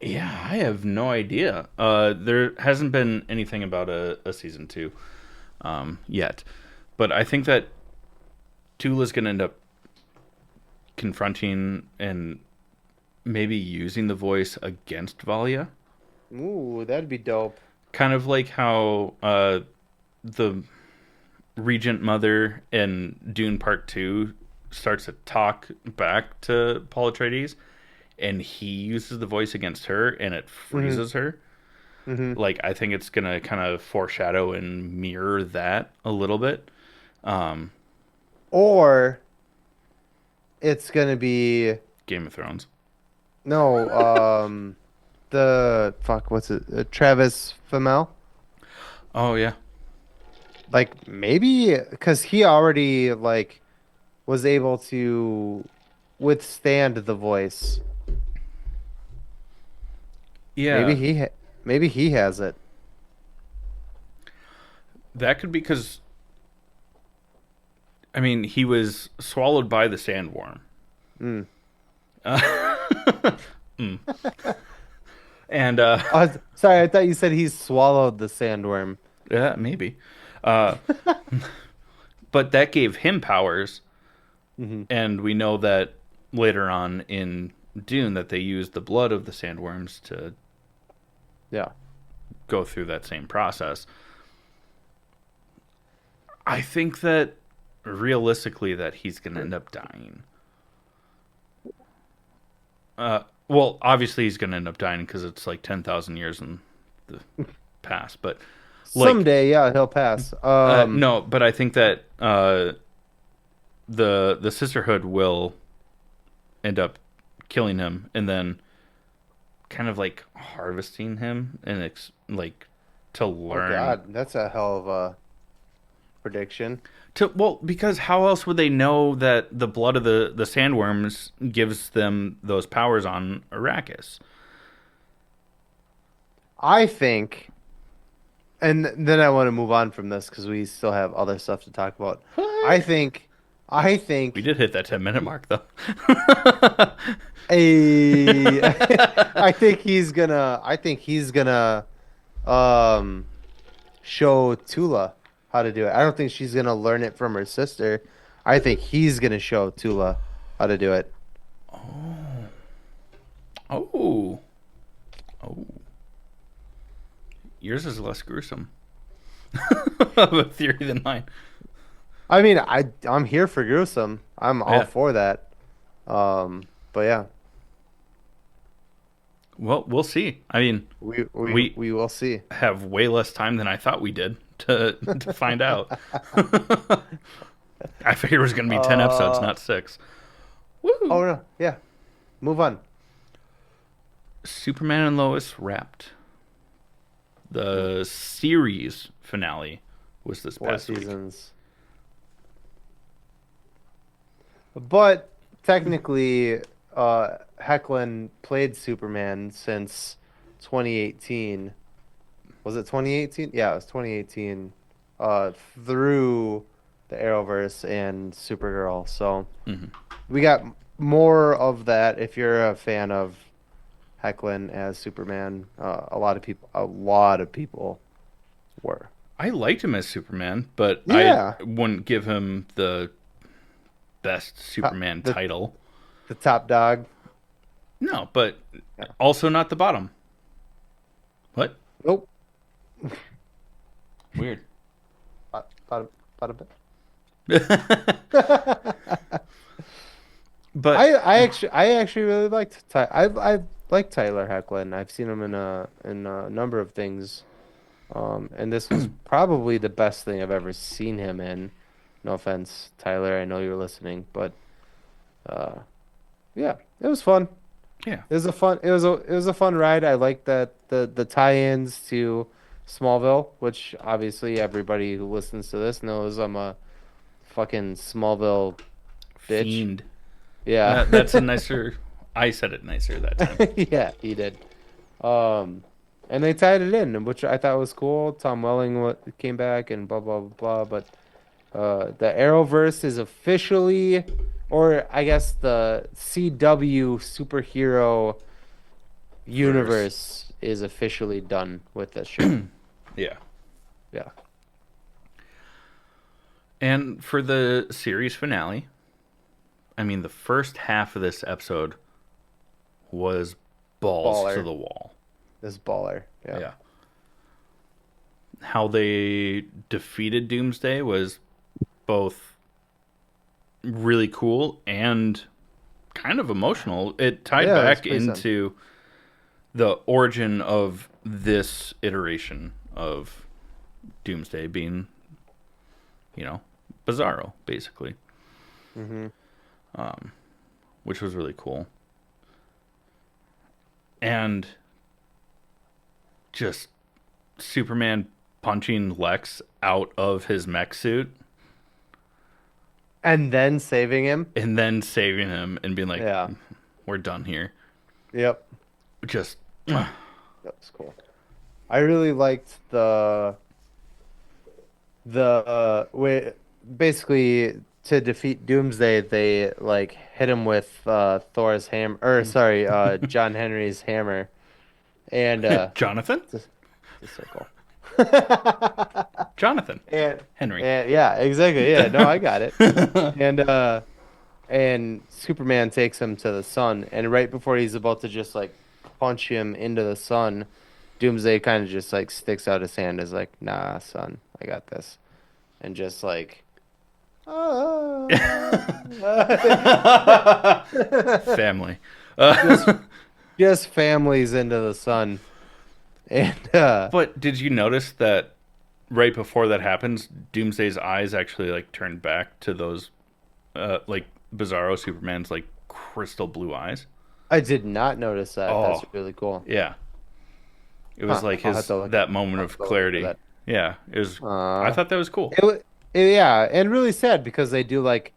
Speaker 2: yeah, I have no idea. There hasn't been anything about a season two, yet, but I think that Tula's gonna end up confronting and maybe using the voice against Valia.
Speaker 1: Ooh, that'd be dope.
Speaker 2: Kind of like how the Regent Mother in Dune Part 2 starts to talk back to Paul Atreides, and he uses the voice against her, and it
Speaker 1: Mm-hmm.
Speaker 2: freezes her.
Speaker 1: Mm-hmm.
Speaker 2: Like, I think it's going to kind of foreshadow and mirror that a little bit. Um,
Speaker 1: Or it's gonna be
Speaker 2: Game of Thrones.
Speaker 1: no, the fuck, what's it? Travis Fimmel?
Speaker 2: Oh, yeah.
Speaker 1: Like maybe because he already like was able to withstand the voice. Maybe
Speaker 2: Yeah,
Speaker 1: maybe he has it.
Speaker 2: that could be because, I mean, he was swallowed by the sandworm.
Speaker 1: Mm.
Speaker 2: Mm. And,
Speaker 1: Sorry, I thought you said he swallowed the sandworm.
Speaker 2: yeah, maybe. Uh, but that gave him powers,
Speaker 1: Hmm.
Speaker 2: and we know that later on in Dune that they used the blood of the sandworms to
Speaker 1: Yeah.
Speaker 2: go through that same process. I think that realistically that he's going to end up dying. Well, obviously he's going to end up dying because it's like 10,000 years in the past, but like
Speaker 1: Someday, yeah, he'll pass.
Speaker 2: no, but I think that the sisterhood will end up killing him and then kind of like harvesting him and like to
Speaker 1: Oh
Speaker 2: learn
Speaker 1: God, that's a hell of a prediction.
Speaker 2: to well because how else would they know that the blood of the sandworms gives them those powers on Arrakis?
Speaker 1: I think, and then I want to move on from this because we still have other stuff to talk about. I
Speaker 2: What?
Speaker 1: think I
Speaker 2: We
Speaker 1: think
Speaker 2: did hit that 10-minute mark, though.
Speaker 1: a I think he's gonna um show Tula how to do it. I don't think she's gonna learn it from her sister. I think he's gonna show Tula how to do it.
Speaker 2: Oh. Oh. Yours is less gruesome of a theory than mine.
Speaker 1: I mean, I'm here for gruesome. I'm all
Speaker 2: Yeah.
Speaker 1: for that. But yeah,
Speaker 2: Well, we'll see. I mean, we
Speaker 1: we will see.
Speaker 2: have way less time than I thought we did to find out. I figured it was going to be 10 episodes,
Speaker 1: Uh
Speaker 2: not 6.
Speaker 1: oh
Speaker 2: Woo!
Speaker 1: no, yeah. Move on.
Speaker 2: Superman and Lois wrapped. The series finale was this
Speaker 1: Four
Speaker 2: past week.
Speaker 1: seasons. But technically, Hecklin played Superman since 2018. Was it 2018? Yeah, it was 2018. Through the Arrowverse and Supergirl. So
Speaker 2: Hmm.
Speaker 1: we got more of that if you're a fan of Hecklin as Superman. A lot of people were.
Speaker 2: I liked him as Superman, but I
Speaker 1: Yeah,
Speaker 2: wouldn't give him the best
Speaker 1: top,
Speaker 2: Superman
Speaker 1: the
Speaker 2: title.
Speaker 1: the top dog.
Speaker 2: No, but
Speaker 1: Yeah.
Speaker 2: also not the bottom. What?
Speaker 1: Nope.
Speaker 2: Weird.
Speaker 1: Bada bit.
Speaker 2: But
Speaker 1: I actually really liked I like Tyler Hoechlin. I've seen him in a number of things. And this was probably the best thing I've ever seen him in. No offense, Tyler, I know you're listening, but uh yeah, it was fun.
Speaker 2: yeah,
Speaker 1: It was a fun ride. I like that the tie-ins to Smallville, which obviously everybody who listens to this knows I'm a fucking Smallville bitch.
Speaker 2: fiend.
Speaker 1: Yeah.
Speaker 2: That's a nicer. I said it nicer that time.
Speaker 1: Yeah, he did. Um, and they tied it in, which I thought was cool. Tom Welling came back and blah blah blah. But the Arrowverse is officially, or I guess the CW superhero
Speaker 2: Verse.
Speaker 1: universe is officially done with this show.
Speaker 2: Yeah.
Speaker 1: Yeah.
Speaker 2: And for the series finale, I mean, the first half of this episode was balls to
Speaker 1: Baller.
Speaker 2: the wall.
Speaker 1: This baller. Yeah.
Speaker 2: Yeah. How they defeated Doomsday was both really cool and kind of emotional. It tied
Speaker 1: Yeah, it's
Speaker 2: back
Speaker 1: pretty sad.
Speaker 2: into the origin of this iteration of Doomsday being, you know, Bizarro, basically,
Speaker 1: Hmm.
Speaker 2: which was really cool. And just Superman punching Lex out of his mech suit
Speaker 1: And then saving him.
Speaker 2: and then saving him and being like,
Speaker 1: Yeah.
Speaker 2: we're done here.
Speaker 1: Yep.
Speaker 2: Just,
Speaker 1: That was cool. I really liked way basically to defeat Doomsday, they like hit him with Thor's hammer, or sorry, John Henry's hammer, and
Speaker 2: Jonathan?
Speaker 1: it's a circle.
Speaker 2: Jonathan.
Speaker 1: And
Speaker 2: Henry.
Speaker 1: and yeah, exactly. Yeah, no, I got it. And and Superman takes him to the sun, and right before he's about to just like punch him into the sun, Doomsday kind of just like sticks out his hand, is like, "Nah, son, I got this," and just like, ah.
Speaker 2: Family.
Speaker 1: just just families into the sun, and
Speaker 2: But did you notice that right before that happens, Doomsday's eyes actually like turned back to those like Bizarro Superman's like crystal blue eyes?
Speaker 1: I did not notice that.
Speaker 2: Oh,
Speaker 1: That's really cool.
Speaker 2: yeah. It was
Speaker 1: Huh,
Speaker 2: like
Speaker 1: I'll have
Speaker 2: his
Speaker 1: to look.
Speaker 2: that moment
Speaker 1: I'll
Speaker 2: of
Speaker 1: have to look for
Speaker 2: clarity.
Speaker 1: that.
Speaker 2: Yeah, it was. I
Speaker 1: Uh,
Speaker 2: thought that was cool.
Speaker 1: yeah, and really sad because they do like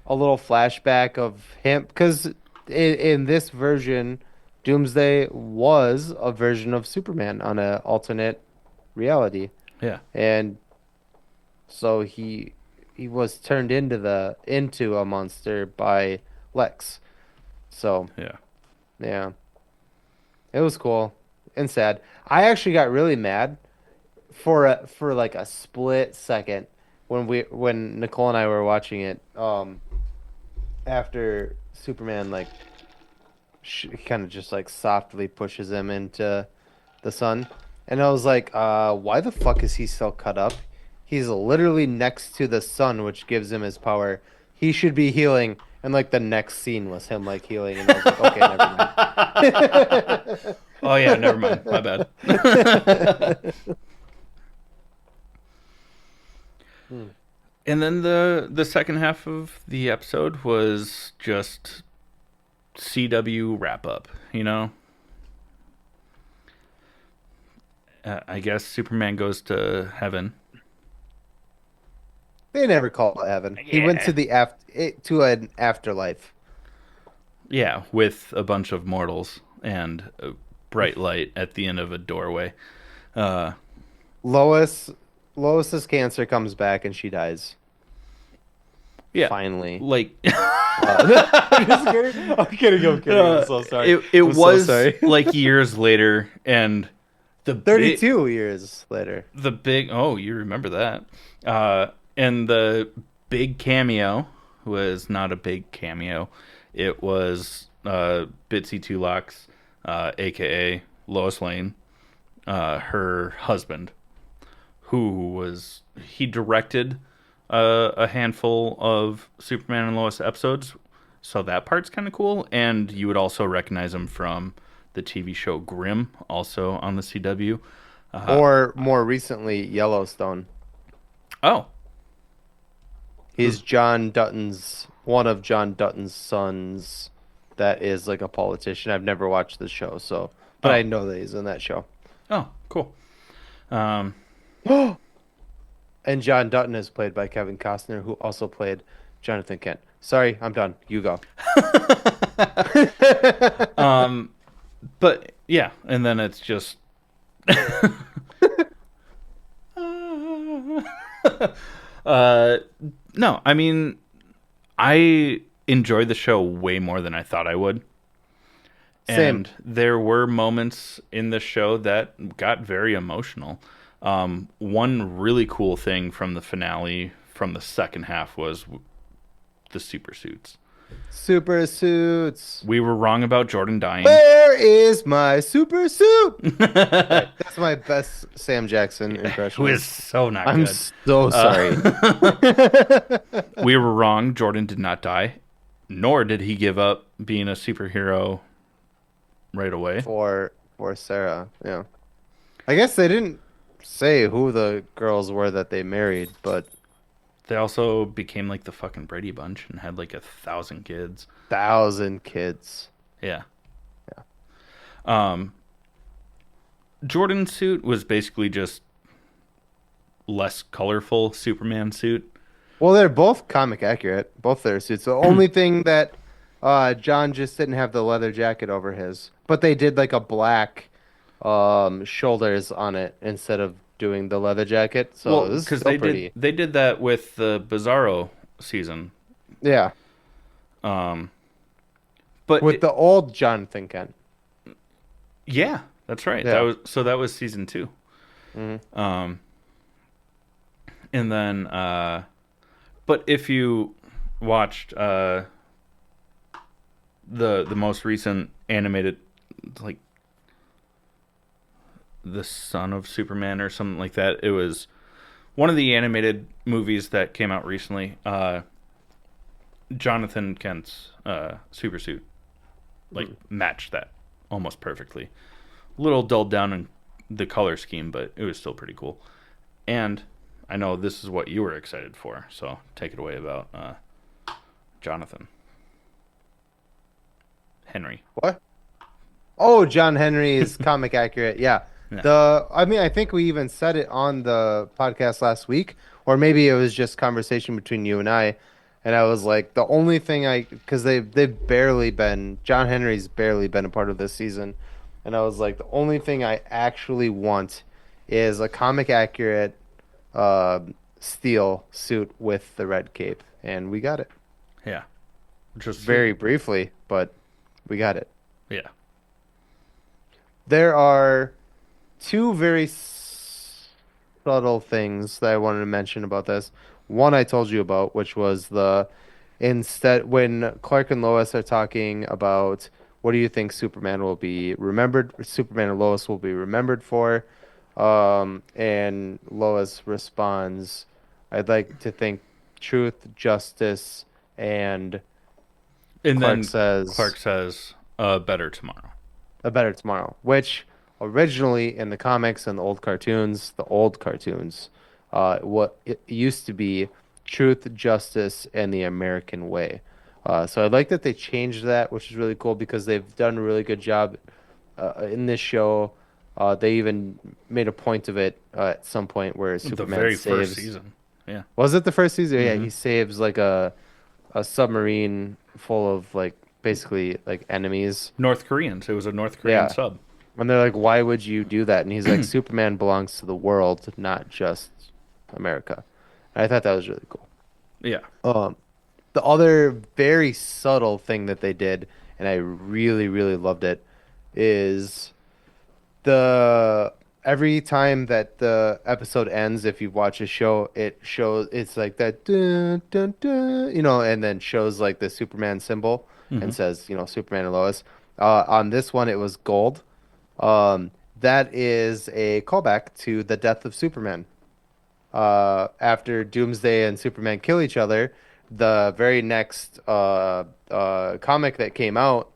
Speaker 1: a little flashback of him because in this version, Doomsday was a version of Superman on an alternate reality,
Speaker 2: Yeah.
Speaker 1: and so he was turned into a monster by Lex. So
Speaker 2: Yeah.
Speaker 1: yeah, it was cool and sad. I actually got really mad for like a split second when Nicole and I were watching it. After Superman like kind of just like softly pushes him into the sun. And I was like, why the fuck is he still cut up? He's literally next to the sun, which gives him his power. He should be healing. And like the next scene was him like healing, and I was like, okay, never mind.
Speaker 2: Oh yeah, never mind. My bad.
Speaker 1: Hmm.
Speaker 2: And then the second half of the episode was just CW wrap up. I guess Superman goes to heaven.
Speaker 1: They never call it heaven. He went
Speaker 2: Yeah.
Speaker 1: to to an afterlife.
Speaker 2: Yeah, with a bunch of mortals and a bright light at the end of a doorway. Uh,
Speaker 1: Lois Lois's cancer comes back and she dies.
Speaker 2: yeah,
Speaker 1: Finally.
Speaker 2: like
Speaker 1: I'm just kidding. I'm kidding. I'm kidding. I'm so sorry.
Speaker 2: it
Speaker 1: I'm so
Speaker 2: was
Speaker 1: sorry.
Speaker 2: like years later, and the big
Speaker 1: 32 years later.
Speaker 2: the big oh, you remember that. And the big cameo was not a big cameo. It was Bitsy Two Locks, aka Lois Lane, her husband, he directed a handful of Superman and Lois episodes, so that part's kind of cool. And you would also recognize him from the TV show Grimm, also on the CW.
Speaker 1: Or more recently, Yellowstone.
Speaker 2: Oh,
Speaker 1: He's one of John Dutton's sons that is like a politician. I've never watched the show, but I
Speaker 2: oh,
Speaker 1: know that he's in that show.
Speaker 2: oh, cool. Um,
Speaker 1: And John Dutton is played by Kevin Costner, who also played Jonathan Kent. Sorry, I'm done. You go.
Speaker 2: but yeah, and then it's just uh, no. I mean, I enjoyed the show way more than I thought I would.
Speaker 1: Same.
Speaker 2: And there were moments in the show that got very emotional. One really cool thing from the finale from the second half was the super suits.
Speaker 1: Super suits.
Speaker 2: We were wrong about Jordan dying.
Speaker 1: Where is my super suit? Right, that's my best Sam Jackson
Speaker 2: Who
Speaker 1: impression.
Speaker 2: is so not
Speaker 1: I'm
Speaker 2: good.
Speaker 1: so sorry.
Speaker 2: We were wrong. Jordan did not die, nor did he give up being a superhero right away.
Speaker 1: For Sarah, yeah. I guess they didn't say who the girls were that they married, but
Speaker 2: They also became like the fucking Brady Bunch and had like 1,000 kids.
Speaker 1: 1,000 kids.
Speaker 2: Yeah. Um, Jordan's suit was basically just less colorful Superman suit.
Speaker 1: Well, they're both comic accurate, both their suits. The only thing that John just didn't have the leather jacket over his, but they did like a black shoulders on it instead of doing the leather jacket. So
Speaker 2: Well,
Speaker 1: it was
Speaker 2: because
Speaker 1: still pretty.
Speaker 2: they did that with the Bizarro season.
Speaker 1: Yeah,
Speaker 2: Um, but
Speaker 1: with the old Jonathan Kent.
Speaker 2: yeah, that's right.
Speaker 1: Yeah.
Speaker 2: That was season 2.
Speaker 1: Hmm.
Speaker 2: And then but if you watched the most recent animated, like the Son of Superman or something like that, it was one of the animated movies that came out recently. Jonathan Kent's super suit like matched that almost perfectly. A little dulled down in the color scheme, but it was still pretty cool. And I know this is what you were excited for, so take it away about Jonathan Henry.
Speaker 1: What? Oh, John Henry is comic accurate. Yeah.
Speaker 2: Yeah.
Speaker 1: I think we even said it on the podcast last week, or maybe it was just conversation between you and I. And I was like, the only thing because they've barely been, John Henry's barely been a part of this season. And I was like, the only thing I actually want is a comic accurate steel suit with the red cape, and we got it.
Speaker 2: Yeah. Just
Speaker 1: Very briefly, but we got it.
Speaker 2: yeah.
Speaker 1: There are two very subtle things that I wanted to mention about this. One I told you about, which was the instead when Clark and Lois are talking about what do you think Superman will be remembered, Superman and Lois will be remembered for, and Lois responds, I'd like to think truth, justice, and
Speaker 2: And
Speaker 1: Clark
Speaker 2: then
Speaker 1: says
Speaker 2: Clark says, better tomorrow.
Speaker 1: a better tomorrow, which originally in the comics and the old cartoons, what it used to be truth, justice, and the American way. So I like that they changed that, which is really cool because they've done a really good job in this show. They even made a point of it at some point where
Speaker 2: The
Speaker 1: Superman
Speaker 2: very first
Speaker 1: saves.
Speaker 2: season. Yeah.
Speaker 1: Was it the first season? Yeah,
Speaker 2: Hmm.
Speaker 1: he saves like a submarine full of like basically like enemies.
Speaker 2: North Koreans. It was a North Korean
Speaker 1: Yeah.
Speaker 2: sub.
Speaker 1: And they're like, why would you do that? And he's like, Superman belongs to the world, not just America. And I thought that was really cool.
Speaker 2: Yeah.
Speaker 1: Um, the other very subtle thing that they did, and I really, really loved it, is the every time that the episode ends, if you watch a show, it shows it's like that dun, dun, dun, and then shows like the Superman symbol
Speaker 2: Hmm.
Speaker 1: and says, Superman and Lois. On this one, it was gold. That is a callback to the death of Superman. After Doomsday and Superman kill each other, the very next comic that came out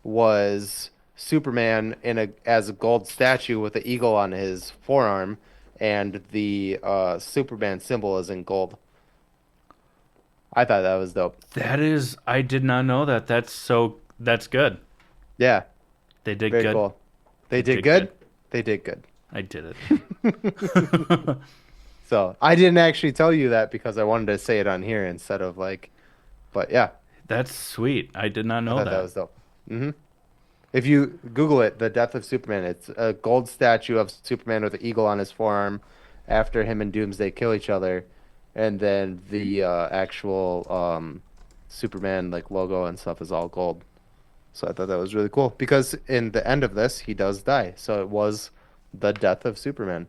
Speaker 1: was Superman in a as a gold statue with an eagle on his forearm, and the Superman symbol is in gold. I thought that was dope.
Speaker 2: That is, I did not know that. That's good.
Speaker 1: Yeah,
Speaker 2: They did
Speaker 1: very
Speaker 2: good.
Speaker 1: cool. They
Speaker 2: They
Speaker 1: did
Speaker 2: did good.
Speaker 1: good. They did good.
Speaker 2: I did it.
Speaker 1: So I didn't actually tell you that because I wanted to say it on here instead of like, but yeah,
Speaker 2: That's sweet. I did not
Speaker 1: I
Speaker 2: know
Speaker 1: thought that
Speaker 2: that.
Speaker 1: was dope. If you Google it, the death of Superman, it's a gold statue of Superman with an eagle on his forearm after him and Doomsday kill each other, and then the actual Superman like logo and stuff is all gold. So I thought that was really cool because in the end of this, he does die. So it was the death of Superman.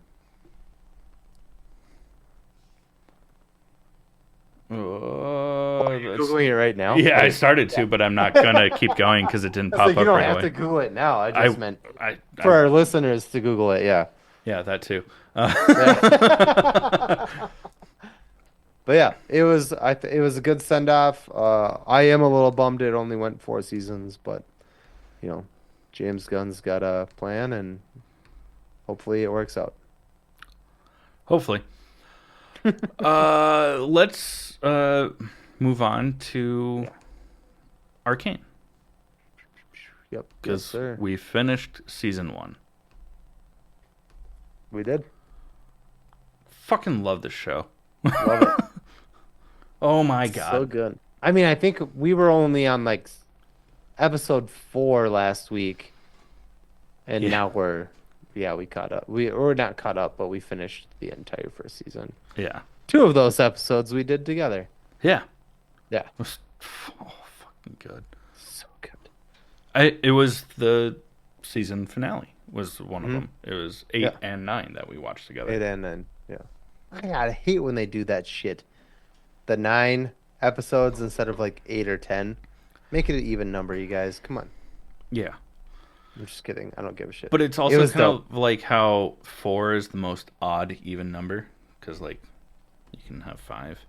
Speaker 1: You're
Speaker 2: That's,
Speaker 1: Googling it right now?
Speaker 2: yeah, I
Speaker 1: Like,
Speaker 2: started to, but I'm not gonna keep going because it didn't
Speaker 1: I was
Speaker 2: pop
Speaker 1: like, you
Speaker 2: up
Speaker 1: don't
Speaker 2: right
Speaker 1: have
Speaker 2: away.
Speaker 1: to Google it now. I
Speaker 2: I,
Speaker 1: just meant for
Speaker 2: I
Speaker 1: our listeners to Google it. Yeah.
Speaker 2: yeah, that too.
Speaker 1: Yeah. But yeah, it was a good send off. I am a little bummed it only went 4 seasons, but you know, James Gunn's got a plan and hopefully it works out.
Speaker 2: Hopefully. Let's move on to Arcane
Speaker 1: Yep. Yes,
Speaker 2: because
Speaker 1: sir.
Speaker 2: we finished season 1.
Speaker 1: We did.
Speaker 2: Fucking love this show.
Speaker 1: Love it.
Speaker 2: Oh my
Speaker 1: So
Speaker 2: god.
Speaker 1: good. I mean, I think we were only on like episode 4 last week, and
Speaker 2: Yeah.
Speaker 1: now we caught up. We're not caught up, but we finished the entire first season.
Speaker 2: Yeah.
Speaker 1: 2 of those episodes we did together.
Speaker 2: Yeah.
Speaker 1: Yeah.
Speaker 2: It was oh, fucking good.
Speaker 1: So good.
Speaker 2: It was the season finale was one of
Speaker 1: Mhm.
Speaker 2: them. It was 8
Speaker 1: Yeah.
Speaker 2: and 9 that we watched together.
Speaker 1: 8 and 9. Yeah. I hate when they do that shit. The 9 episodes instead of like 8 or 10. Make it an even number, you guys. Come on.
Speaker 2: Yeah.
Speaker 1: I'm just kidding. I don't give a shit.
Speaker 2: But it's
Speaker 1: It
Speaker 2: also
Speaker 1: was
Speaker 2: kind
Speaker 1: dope.
Speaker 2: of like how 4 is the most odd even number because like you can have 5.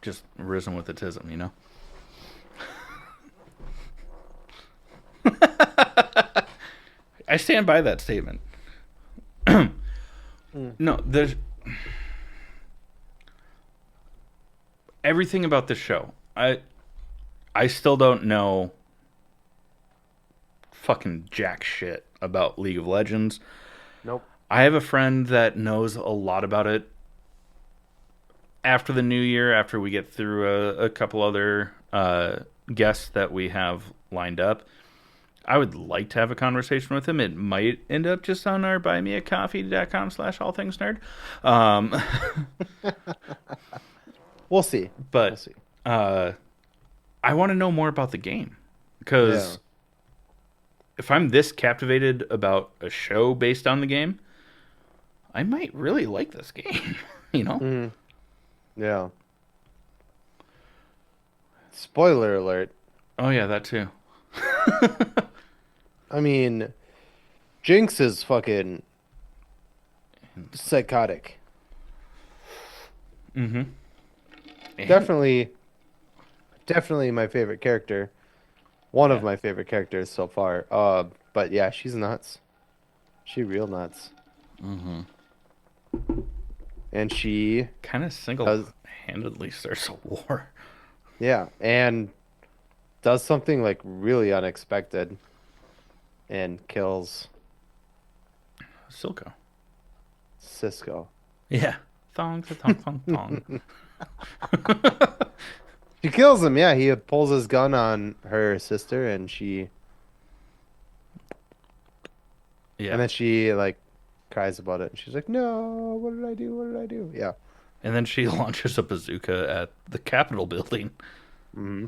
Speaker 2: Just risen with autism, you know. I stand by that statement. No, there's everything about this show. I still don't know fucking jack shit about League of Legends.
Speaker 1: Nope.
Speaker 2: I have a friend that knows a lot about it. After the new year, after we get through a couple other guests that we have lined up, I would like to have a conversation with him. It might end up just on our buymeacoffee.com/allthingsnerd. Um,
Speaker 1: We'll see. We'll
Speaker 2: but
Speaker 1: see.
Speaker 2: uh, I want to know more about the game
Speaker 1: Yeah.
Speaker 2: because if I'm this captivated about a show based on the game, I might really like this game. you know?
Speaker 1: Mhm. Yeah. Spoiler alert.
Speaker 2: Oh yeah, that too.
Speaker 1: I mean, Jinx is fucking psychotic.
Speaker 2: Mm-hmm. And
Speaker 1: Definitely, definitely my favorite character. One of
Speaker 2: yeah,
Speaker 1: my favorite characters so far. But yeah, she's nuts. She real nuts. And she
Speaker 2: kind of
Speaker 1: does,
Speaker 2: single-handedly starts a war.
Speaker 1: yeah, and does something like really unexpected and kills
Speaker 2: Silco.
Speaker 1: Cisco.
Speaker 2: Yeah. Thong, thong, thong, thong.
Speaker 1: She kills him, yeah. He pulls his gun on her sister and
Speaker 2: Yeah.
Speaker 1: then she like cries about it. And she's like, "No, what did I do? What did I do?" Yeah.
Speaker 2: And then she launches a bazooka at the Capitol building.
Speaker 1: Hmm.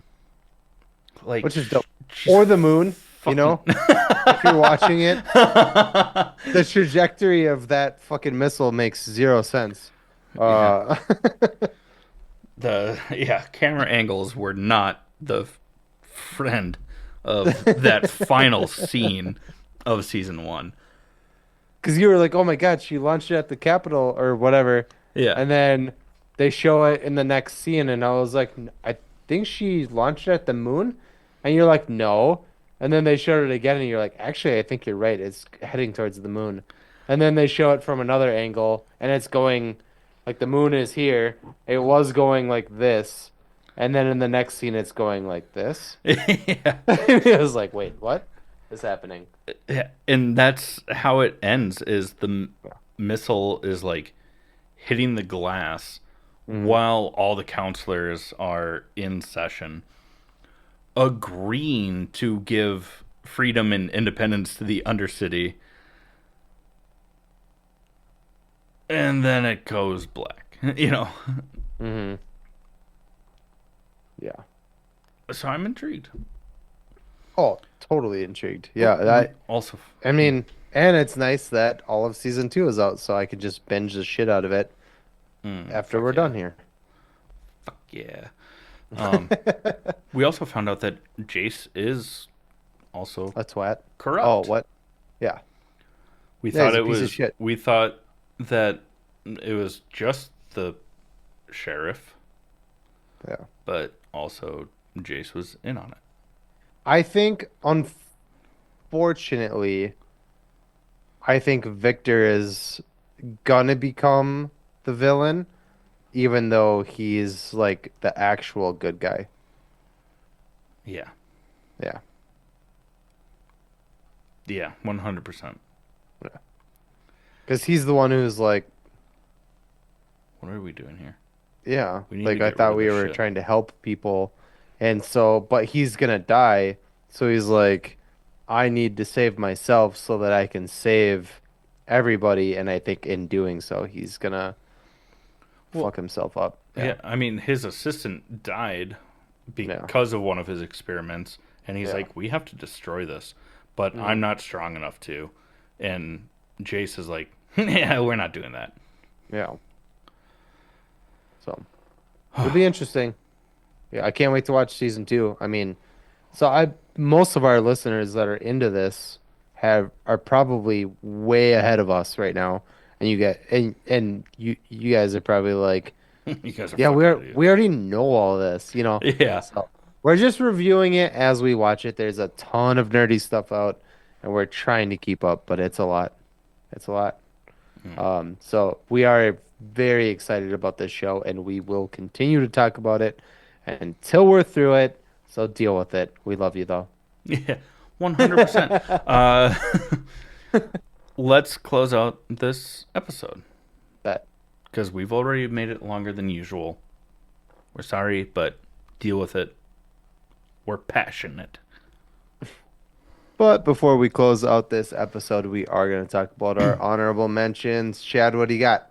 Speaker 2: Like,
Speaker 1: Which is dope.
Speaker 2: she's
Speaker 1: Or the moon, you
Speaker 2: fucking.
Speaker 1: know? If you're watching it, the trajectory of that fucking missile makes zero sense.
Speaker 2: yeah.
Speaker 1: Uh,
Speaker 2: Camera angles were not the friend of that final scene of season one.
Speaker 1: because you were like, "Oh my God, she launched it at the Capitol or whatever,"
Speaker 2: Yeah.
Speaker 1: and then they show it in the next scene, and I was like, "I think she launched it at the moon," and you're like, "No," and then they showed it again, and you're like, "Actually, I think you're right. It's heading towards the moon," and then they show it from another angle, and it's going like the moon is here. It was going like this, and then in the next scene, it's going like this.
Speaker 2: yeah.
Speaker 1: It was like, "Wait, what is happening?"
Speaker 2: Yeah. And that's how it ends is the missile is like hitting the glass
Speaker 1: Hmm.
Speaker 2: while all the counselors are in session, agreeing to give freedom and independence to the Undercity, and then it goes black.
Speaker 1: Hmm. Yeah.
Speaker 2: So I'm intrigued.
Speaker 1: Oh, totally intrigued.
Speaker 2: Oh,
Speaker 1: Yeah, that
Speaker 2: also,
Speaker 1: I mean, and it's nice that all of season two is out, so I could just binge the shit out of it after
Speaker 2: fuck
Speaker 1: we're
Speaker 2: yeah,
Speaker 1: done here.
Speaker 2: fuck yeah. Um, we also found out that Jace is also
Speaker 1: A twat. Oh,
Speaker 2: corrupt.
Speaker 1: what? Yeah.
Speaker 2: We
Speaker 1: Yeah,
Speaker 2: thought
Speaker 1: he's a
Speaker 2: it
Speaker 1: piece of
Speaker 2: was.
Speaker 1: shit.
Speaker 2: We thought that it was just the sheriff,
Speaker 1: Yeah.
Speaker 2: but also Jace was in on it.
Speaker 1: I think, unfortunately, I think Victor is gonna become the villain, even though he's like the actual good guy.
Speaker 2: Yeah,
Speaker 1: Yeah.
Speaker 2: yeah, 100%.
Speaker 1: Yeah. Because he's the one who's like,
Speaker 2: What are we doing here?
Speaker 1: yeah,
Speaker 2: We need to
Speaker 1: like I
Speaker 2: get rid
Speaker 1: thought
Speaker 2: of
Speaker 1: we
Speaker 2: this
Speaker 1: were
Speaker 2: shit.
Speaker 1: trying to help people. And so, but he's gonna die. So he's like, I need to save myself so that I can save everybody. And I think in doing so, he's gonna
Speaker 2: Well,
Speaker 1: fuck himself up. Yeah.
Speaker 2: yeah, I mean, his assistant died
Speaker 1: Yeah.
Speaker 2: because of one of his experiments, and he's
Speaker 1: Yeah.
Speaker 2: like, "We have to destroy this," but I'm
Speaker 1: Hmm.
Speaker 2: not strong enough to. And Jace is like, "Yeah, we're not doing that."
Speaker 1: Yeah. So it'll be interesting. Yeah. I can't wait to watch season two. I mean, so most of our listeners that are into this are probably way ahead of us right now. And you guys are probably like,
Speaker 2: You guys are
Speaker 1: yeah,
Speaker 2: fucking idiots.
Speaker 1: we already know all this, you know.
Speaker 2: Yeah,
Speaker 1: So we're just reviewing it as we watch it. There's a ton of nerdy stuff out, and we're trying to keep up, but it's a lot. It's a lot. So we are very excited about this show, and we will continue to talk about it until we're through it. So deal with it. We love you though.
Speaker 2: yeah, 100%. Uh, let's close out this episode
Speaker 1: Bet.
Speaker 2: because we've already made it longer than usual. We're sorry, but deal with it. We're passionate.
Speaker 1: But before we close out this episode, we are going to talk about our honorable mentions. Chad, what do you got?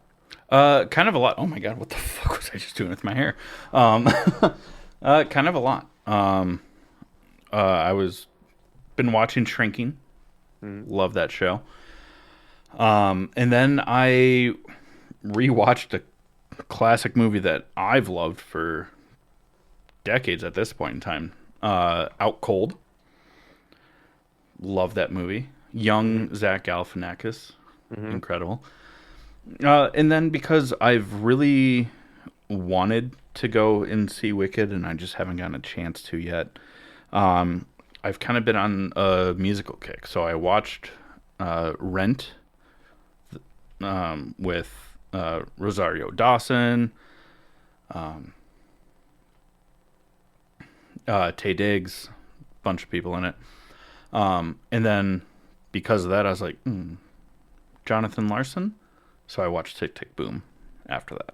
Speaker 2: Kind of a lot. Oh my god, what the fuck was I just doing with my hair? Kind of a lot. I was been watching Shrinking.
Speaker 1: Mhm.
Speaker 2: Love that show. And then I rewatched a classic movie that I've loved for decades at this point in time. Out Cold. Love that movie.
Speaker 1: Mhm.
Speaker 2: Young Zach Galifianakis,
Speaker 1: Mhm.
Speaker 2: incredible. And then because I've really wanted to go and see Wicked, and I just haven't gotten a chance to yet. Um, I've kind of been on a musical kick, so I watched Rent with Rosario Dawson, Tay Diggs, bunch of people in it. And then because of that, I was like, Jonathan Larson. So I watched Tick Tick Boom after that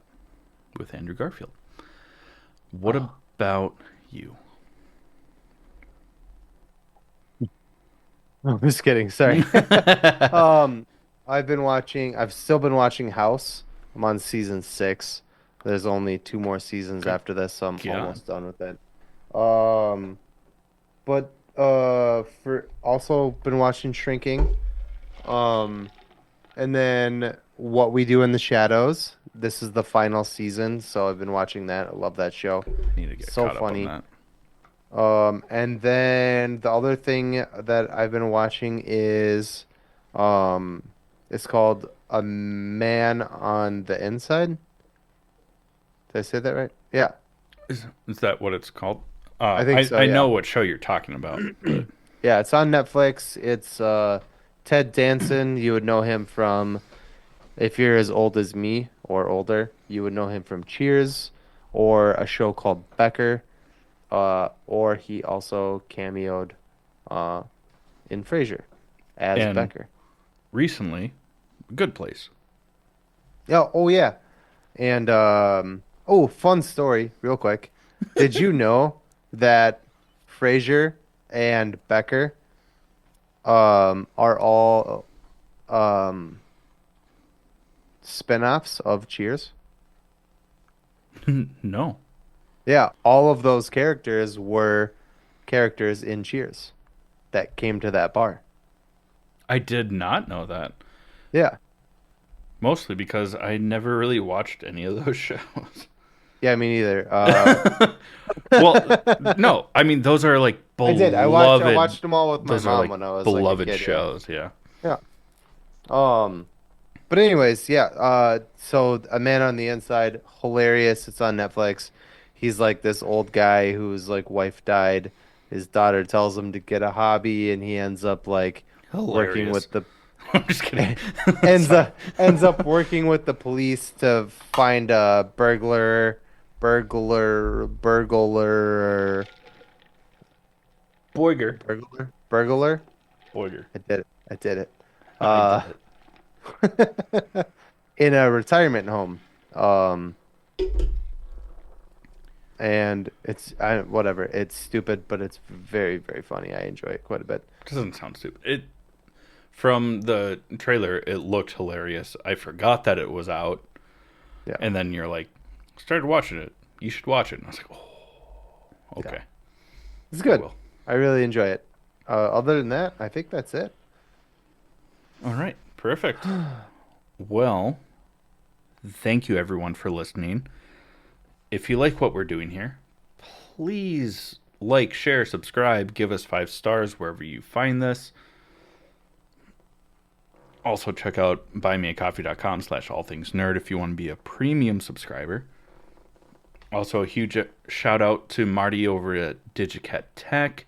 Speaker 2: with Andrew Garfield. What
Speaker 1: Oh,
Speaker 2: about you?
Speaker 1: I'm just kidding. Sorry. Um, I've still been watching House. I'm on season 6. There's only 2 more seasons
Speaker 2: Good
Speaker 1: after this, so I'm
Speaker 2: God.
Speaker 1: almost done with it. Um, but for also been watching Shrinking. Um, and then What We Do in the Shadows. This is the final season, so I've been watching that. I love that show.
Speaker 2: I need to get
Speaker 1: So
Speaker 2: caught up on
Speaker 1: funny.
Speaker 2: that.
Speaker 1: And then the other thing that I've been watching is um it's called A Man on the Inside. Did I say that right? Yeah,
Speaker 2: Is that what it's called?
Speaker 1: I think so,
Speaker 2: I know
Speaker 1: yeah.
Speaker 2: what show you're talking about, but
Speaker 1: Yeah, it's on Netflix. It's Ted Danson. You would know him from, if you're as old as me or older, you would know him from Cheers or a show called Becker. Or he also cameoed uh in Frasier as
Speaker 2: and
Speaker 1: Becker.
Speaker 2: recently, Good Place.
Speaker 1: Yeah, oh yeah. And oh, fun story, real quick. Did you know that Frasier and Becker are all um spin-offs of Cheers?
Speaker 2: No,
Speaker 1: Yeah, all of those characters were characters in Cheers that came to that bar.
Speaker 2: I did not know that.
Speaker 1: Yeah.
Speaker 2: Mostly because I never really watched any of those shows.
Speaker 1: Yeah, me neither.
Speaker 2: Well, no, I mean those are like
Speaker 1: I did. I
Speaker 2: beloved.
Speaker 1: watched them all with my
Speaker 2: Those are
Speaker 1: mom
Speaker 2: like
Speaker 1: when I was like a
Speaker 2: beloved
Speaker 1: kid, yeah.
Speaker 2: shows. Yeah.
Speaker 1: Yeah. Um But anyways, yeah. So A Man on the Inside, hilarious. It's on Netflix. He's like this old guy whose like wife died. His daughter tells him to get a hobby, and he ends up like working
Speaker 2: Hilarious.
Speaker 1: with the
Speaker 2: I'm just kidding. Sorry.
Speaker 1: ends up working with the police to find a burglar,
Speaker 2: Boiger.
Speaker 1: burglar.
Speaker 2: Boiger.
Speaker 1: I did it. I did it.
Speaker 2: I
Speaker 1: Uh,
Speaker 2: did it.
Speaker 1: in a retirement home. Um, and whatever. It's stupid, but it's very, very funny. I enjoy it quite a bit.
Speaker 2: Doesn't sound stupid. It from the trailer, it looked hilarious. I forgot that it was out,
Speaker 1: Yeah,
Speaker 2: and then you're like, started watching it. You should watch it. And I was like, oh,
Speaker 1: yeah,
Speaker 2: okay,
Speaker 1: it's
Speaker 2: I
Speaker 1: good.
Speaker 2: will.
Speaker 1: I really enjoy it. Other than that, I think that's it.
Speaker 2: All right, perfect. Well, thank you everyone for listening. If you like what we're doing here, please like, share, subscribe, give us 5 stars wherever you find this. Also, check out buymeacoffee.com/allthingsnerd if you want to be a premium subscriber. Also, a huge shout out to Marty over at Digicat Tech.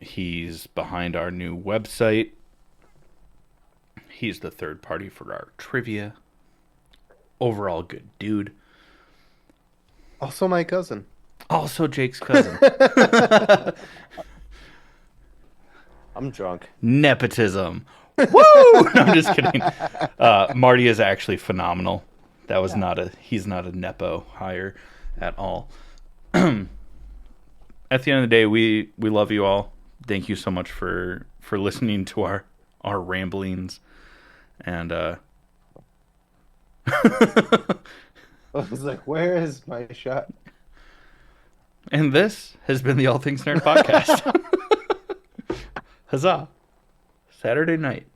Speaker 2: He's behind our new website. He's the third party for our trivia. Overall, good dude.
Speaker 1: Also, my cousin.
Speaker 2: Also, Jake's cousin.
Speaker 1: I'm drunk.
Speaker 2: Nepotism. Woo! No, I'm just kidding. Marty is actually phenomenal. That was
Speaker 1: Yeah.
Speaker 2: not a. He's not a nepo hire at all. At the end of the day, we love you all. thank you so much for listening to our ramblings and
Speaker 1: I was like, where is my shot?
Speaker 2: and this has been the All Things Nerd podcast. Huzzah! Saturday night.